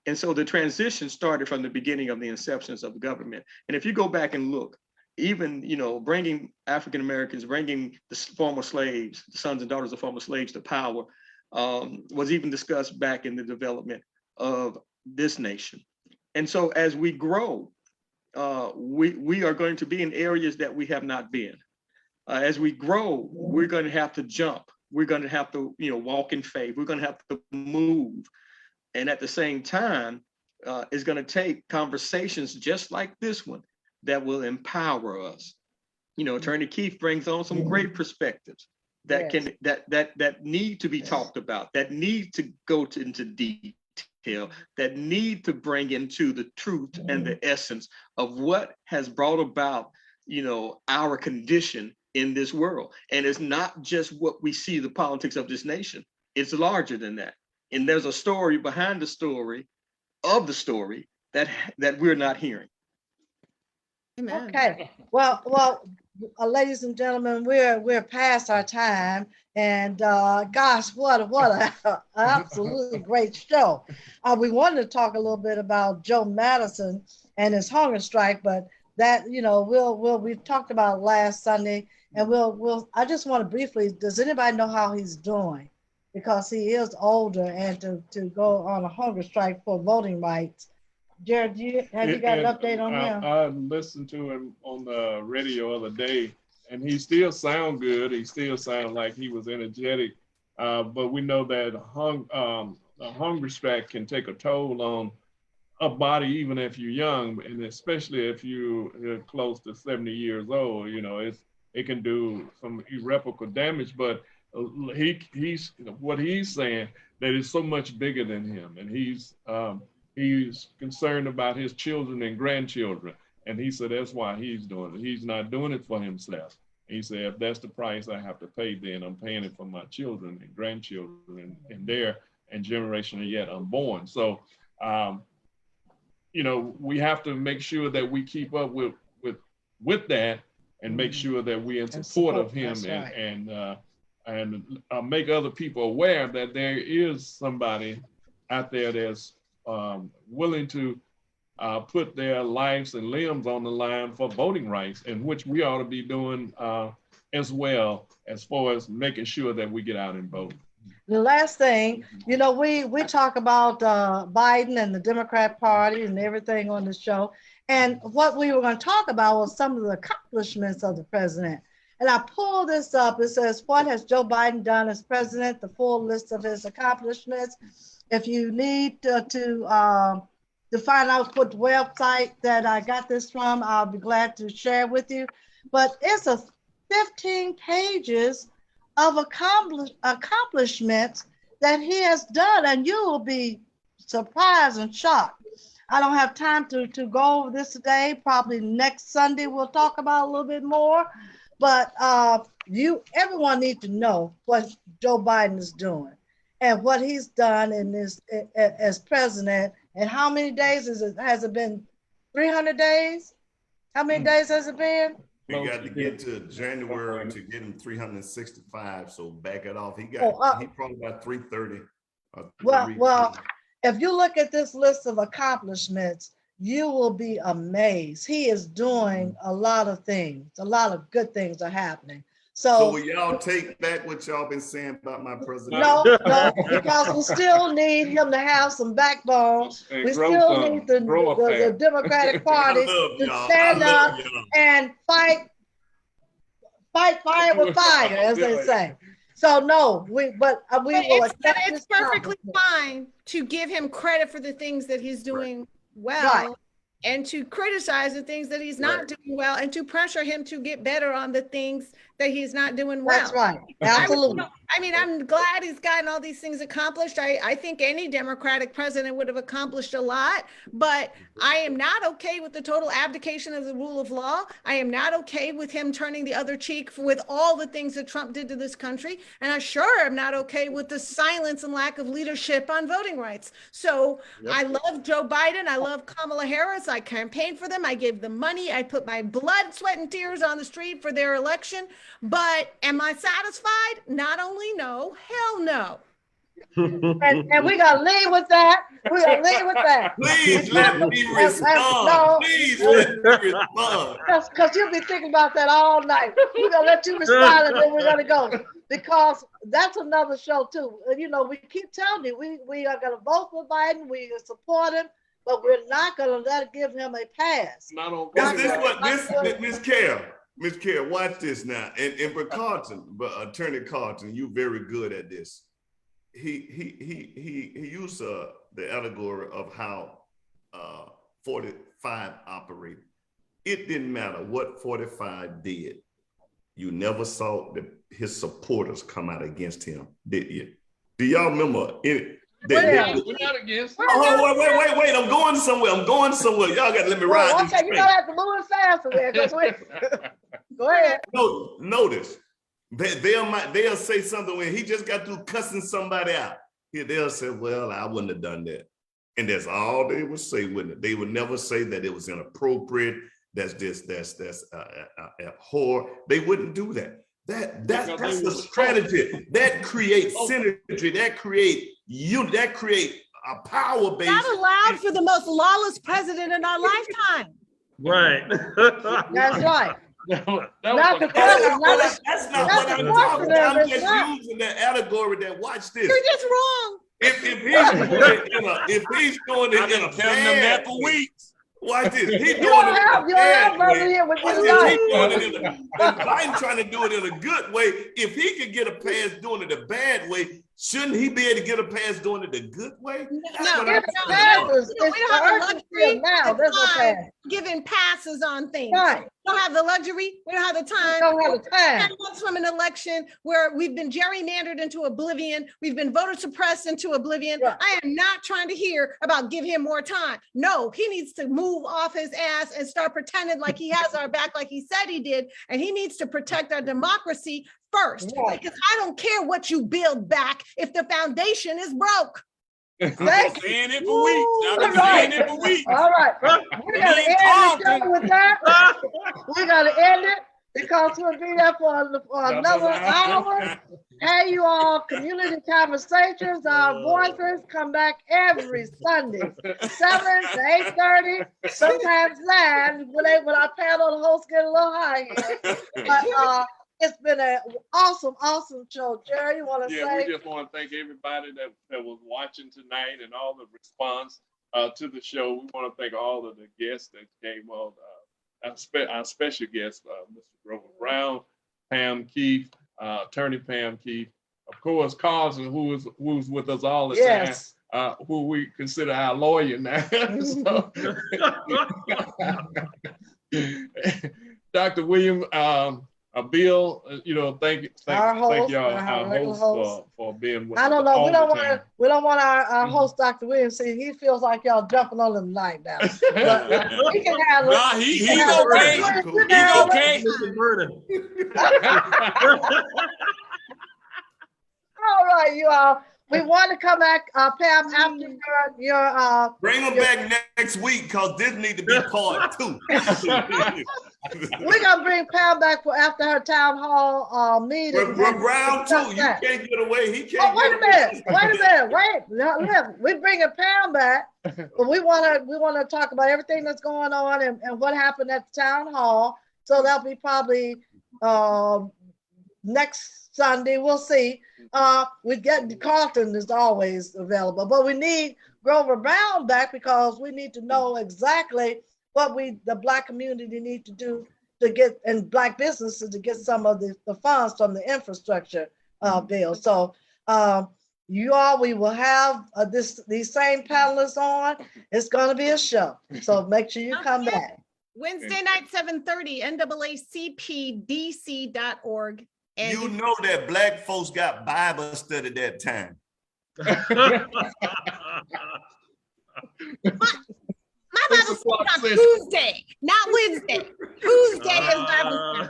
And so the transition started from the beginning of the inceptions of the government. And if you go back and look, even, bringing African Americans, bringing the former slaves, the sons and daughters of former slaves to power, was even discussed back in the development of this nation. And so as we grow, we are going to be in areas that we have not been. As we grow, we're going to have to jump. We're going to have to, walk in faith. We're going to have to move. And at the same time, it's going to take conversations just like this one that will empower us. Attorney Keefe brings on some great perspectives. that Yes. can that need to be talked about, that need to go into detail, that need to bring into the truth and the essence of what has brought about, our condition in this world. And it's not just what we see the politics of this nation. It's larger than that. And there's a story behind the story of the story that we're not hearing. Amen. Okay, well, ladies and gentlemen, we're past our time, and gosh, what a absolutely great show. We wanted to talk a little bit about Joe Madison and his hunger strike, but that we've talked about last Sunday, and I just want to briefly. Does anybody know how he's doing? Because he is older, and to go on a hunger strike for voting rights. Jared, have you got an update on him? I listened to him on the radio the other day, and he still sound good. He still sounded like he was energetic. But we know that a hunger strike can take a toll on a body, even if you're young, and especially if you're close to 70 years old. It can do some irreparable damage. But he's what he's saying, that is so much bigger than him, and he's concerned about his children and grandchildren. And he said that's why he's doing it. He's not doing it for himself. He said, if that's the price I have to pay, then I'm paying it for my children and grandchildren and their generation yet unborn. So, we have to make sure that we keep up with that, and make sure that we're in support of him, and make other people aware that there is somebody out there that's willing to put their lives and limbs on the line for voting rights, and which we ought to be doing as well, as far as making sure that we get out and vote. The last thing, we talk about Biden and the Democrat Party and everything on the show. And what we were going to talk about was some of the accomplishments of the president. And I pulled this up. It says, what has Joe Biden done as president? The full list of his accomplishments. If you need to find out what website that I got this from, I'll be glad to share with you. But it's 15 pages of accomplishments that he has done, and you will be surprised and shocked. I don't have time to go over this today. Probably next Sunday we'll talk about a little bit more. But everyone needs to know what Joe Biden is doing and what he's done in this as president. And how many days has it been? 300 days? How many days has it been? We got to get to January to get him 365. So back it off. He probably about 330. Well, if you look at this list of accomplishments, you will be amazed. He is doing a lot of things. A lot of good things are happening. So will y'all take back what y'all been saying about my president? No, because we still need him to have some backbone. We still need the Democratic Party to stand up and fight fire with fire, as they say. So no, we will accept it's perfectly fine to give him credit for the things that he's doing well, and to criticize the things that he's not doing well, and to pressure him to get better on the things that he's not doing well. That's right. Absolutely. I'm glad he's gotten all these things accomplished. I think any Democratic president would have accomplished a lot, but I am not okay with the total abdication of the rule of law. I am not okay with him turning the other cheek with all the things that Trump did to this country. And I sure am not okay with the silence and lack of leadership on voting rights. So I love Joe Biden. I love Kamala Harris. I campaigned for them. I gave them money. I put my blood, sweat, and tears on the street for their election. But am I satisfied? Not only no, hell no. And we gotta leave with that. Please let me respond. Please let me respond. Because you'll be thinking about that all night. We're gonna let you respond, and then we're gonna go, because that's another show too. We keep telling you we are gonna vote for Biden. We support him, but we're not gonna give him a pass. Not on. Miss Carol, watch this now. And for Carlton, Attorney Carlton, you're very good at this. He used the allegory of how 45 operated. It didn't matter what 45 did. you never saw his supporters come out against him, did you? Do y'all remember it? We're not against. Oh, wait! I'm going somewhere. Y'all got to let me ride. Well, okay, you gotta have to move it faster there. Go ahead. No, notice they'll say something when he just got through cussing somebody out. They'll say, "Well, I wouldn't have done that," and that's all they would say, wouldn't it? They would never say that it was inappropriate. That's abhor. They wouldn't do that. That's a strategy that creates synergy. That create a power base. That allowed for the most lawless president in our lifetime. Right. That's right. That's not what I'm talking about. I'm just using that allegory that watch this. You're just wrong. If he's doing it in a bad for way, weeks. watch this. He's doing You don't it have in a bad brother way. here with Watch you this. tonight. He's doing it and Biden trying to do it in a good way. If he could get a pass doing it a bad way, shouldn't he be able to get a pass doing it a good way? That's what I'm saying. We don't have the luxury now. of There's a time pass. giving passes on things. Right. We don't have the luxury. We don't have the time. Don't have the time. 10 months from an election where we've been gerrymandered into oblivion. We've been voter suppressed into oblivion. Right. I am not trying to hear about give him more time. No, he needs to move off his ass and start pretending like he has our back like he said he did. And he needs to protect our democracy first. Right. Because I don't care what you build back if the foundation is broke. I've been saying it for weeks. I've been saying it for weeks. All right. We're gonna end the show with that. We're gonna end it because we'll be there for another hour. Hey, you all, community conversations, our voices come back every Sunday, 7 to 8:30, sometimes 9 when our panel hosts get a little high here. But it's been an awesome show. Jerry, you want to say? We just want to thank everybody that was watching tonight and all the response to the show. We want to thank all of the guests that came on. Our special guest, Mr. Grover Brown, Pam Keith, Attorney Pam Keith, of course, Carson, who's with us all the time, who we consider our lawyer now. So, Dr. William, Bill, thank y'all, our host for being with us. I don't know. We don't want our Mhm. host, Dr. Williams, see, he feels like y'all jumping on him tonight now. But he can handle it. Nah, he's He can handle okay. it. He's You can handle it. okay. Mr. Vernon. All right, you all. We want to come back, Pam, after your Bring them back next week because this need to be part 2. we're gonna bring Pam back for after her town hall meeting. We're Brown too. You can't get away. He can't. Oh, wait a minute. Look, we're bringing Pam back, but we want to talk about everything that's going on and what happened at the town hall. So that'll be probably next Sunday. We'll see. We get Carlton is always available, but we need Grover Brown back because we need to know exactly what the Black community need to do to get, and Black businesses to get some of the funds from the infrastructure bill. So you all, we will have these same panelists on. It's going to be a show. So make sure you come back. Wednesday night, 7:30, NAACPDC.org. And You know that Black folks got Bible study that time. My Bible study on Tuesday, not Wednesday. Tuesday is Bible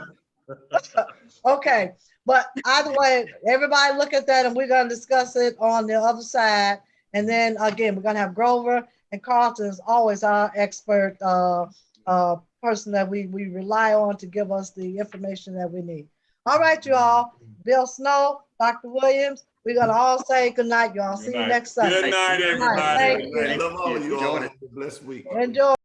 study. Okay, but either way, everybody look at that and we're going to discuss it on the other side. And then again, we're going to have Grover, and Carlton is always our expert person that we rely on to give us the information that we need. All right, you all. Bill Snow, Dr. Williams, we're going to all say good night, y'all. See you next Sunday. Good night, everybody. Thank you. I love all of you all. Have a blessed week. Enjoy.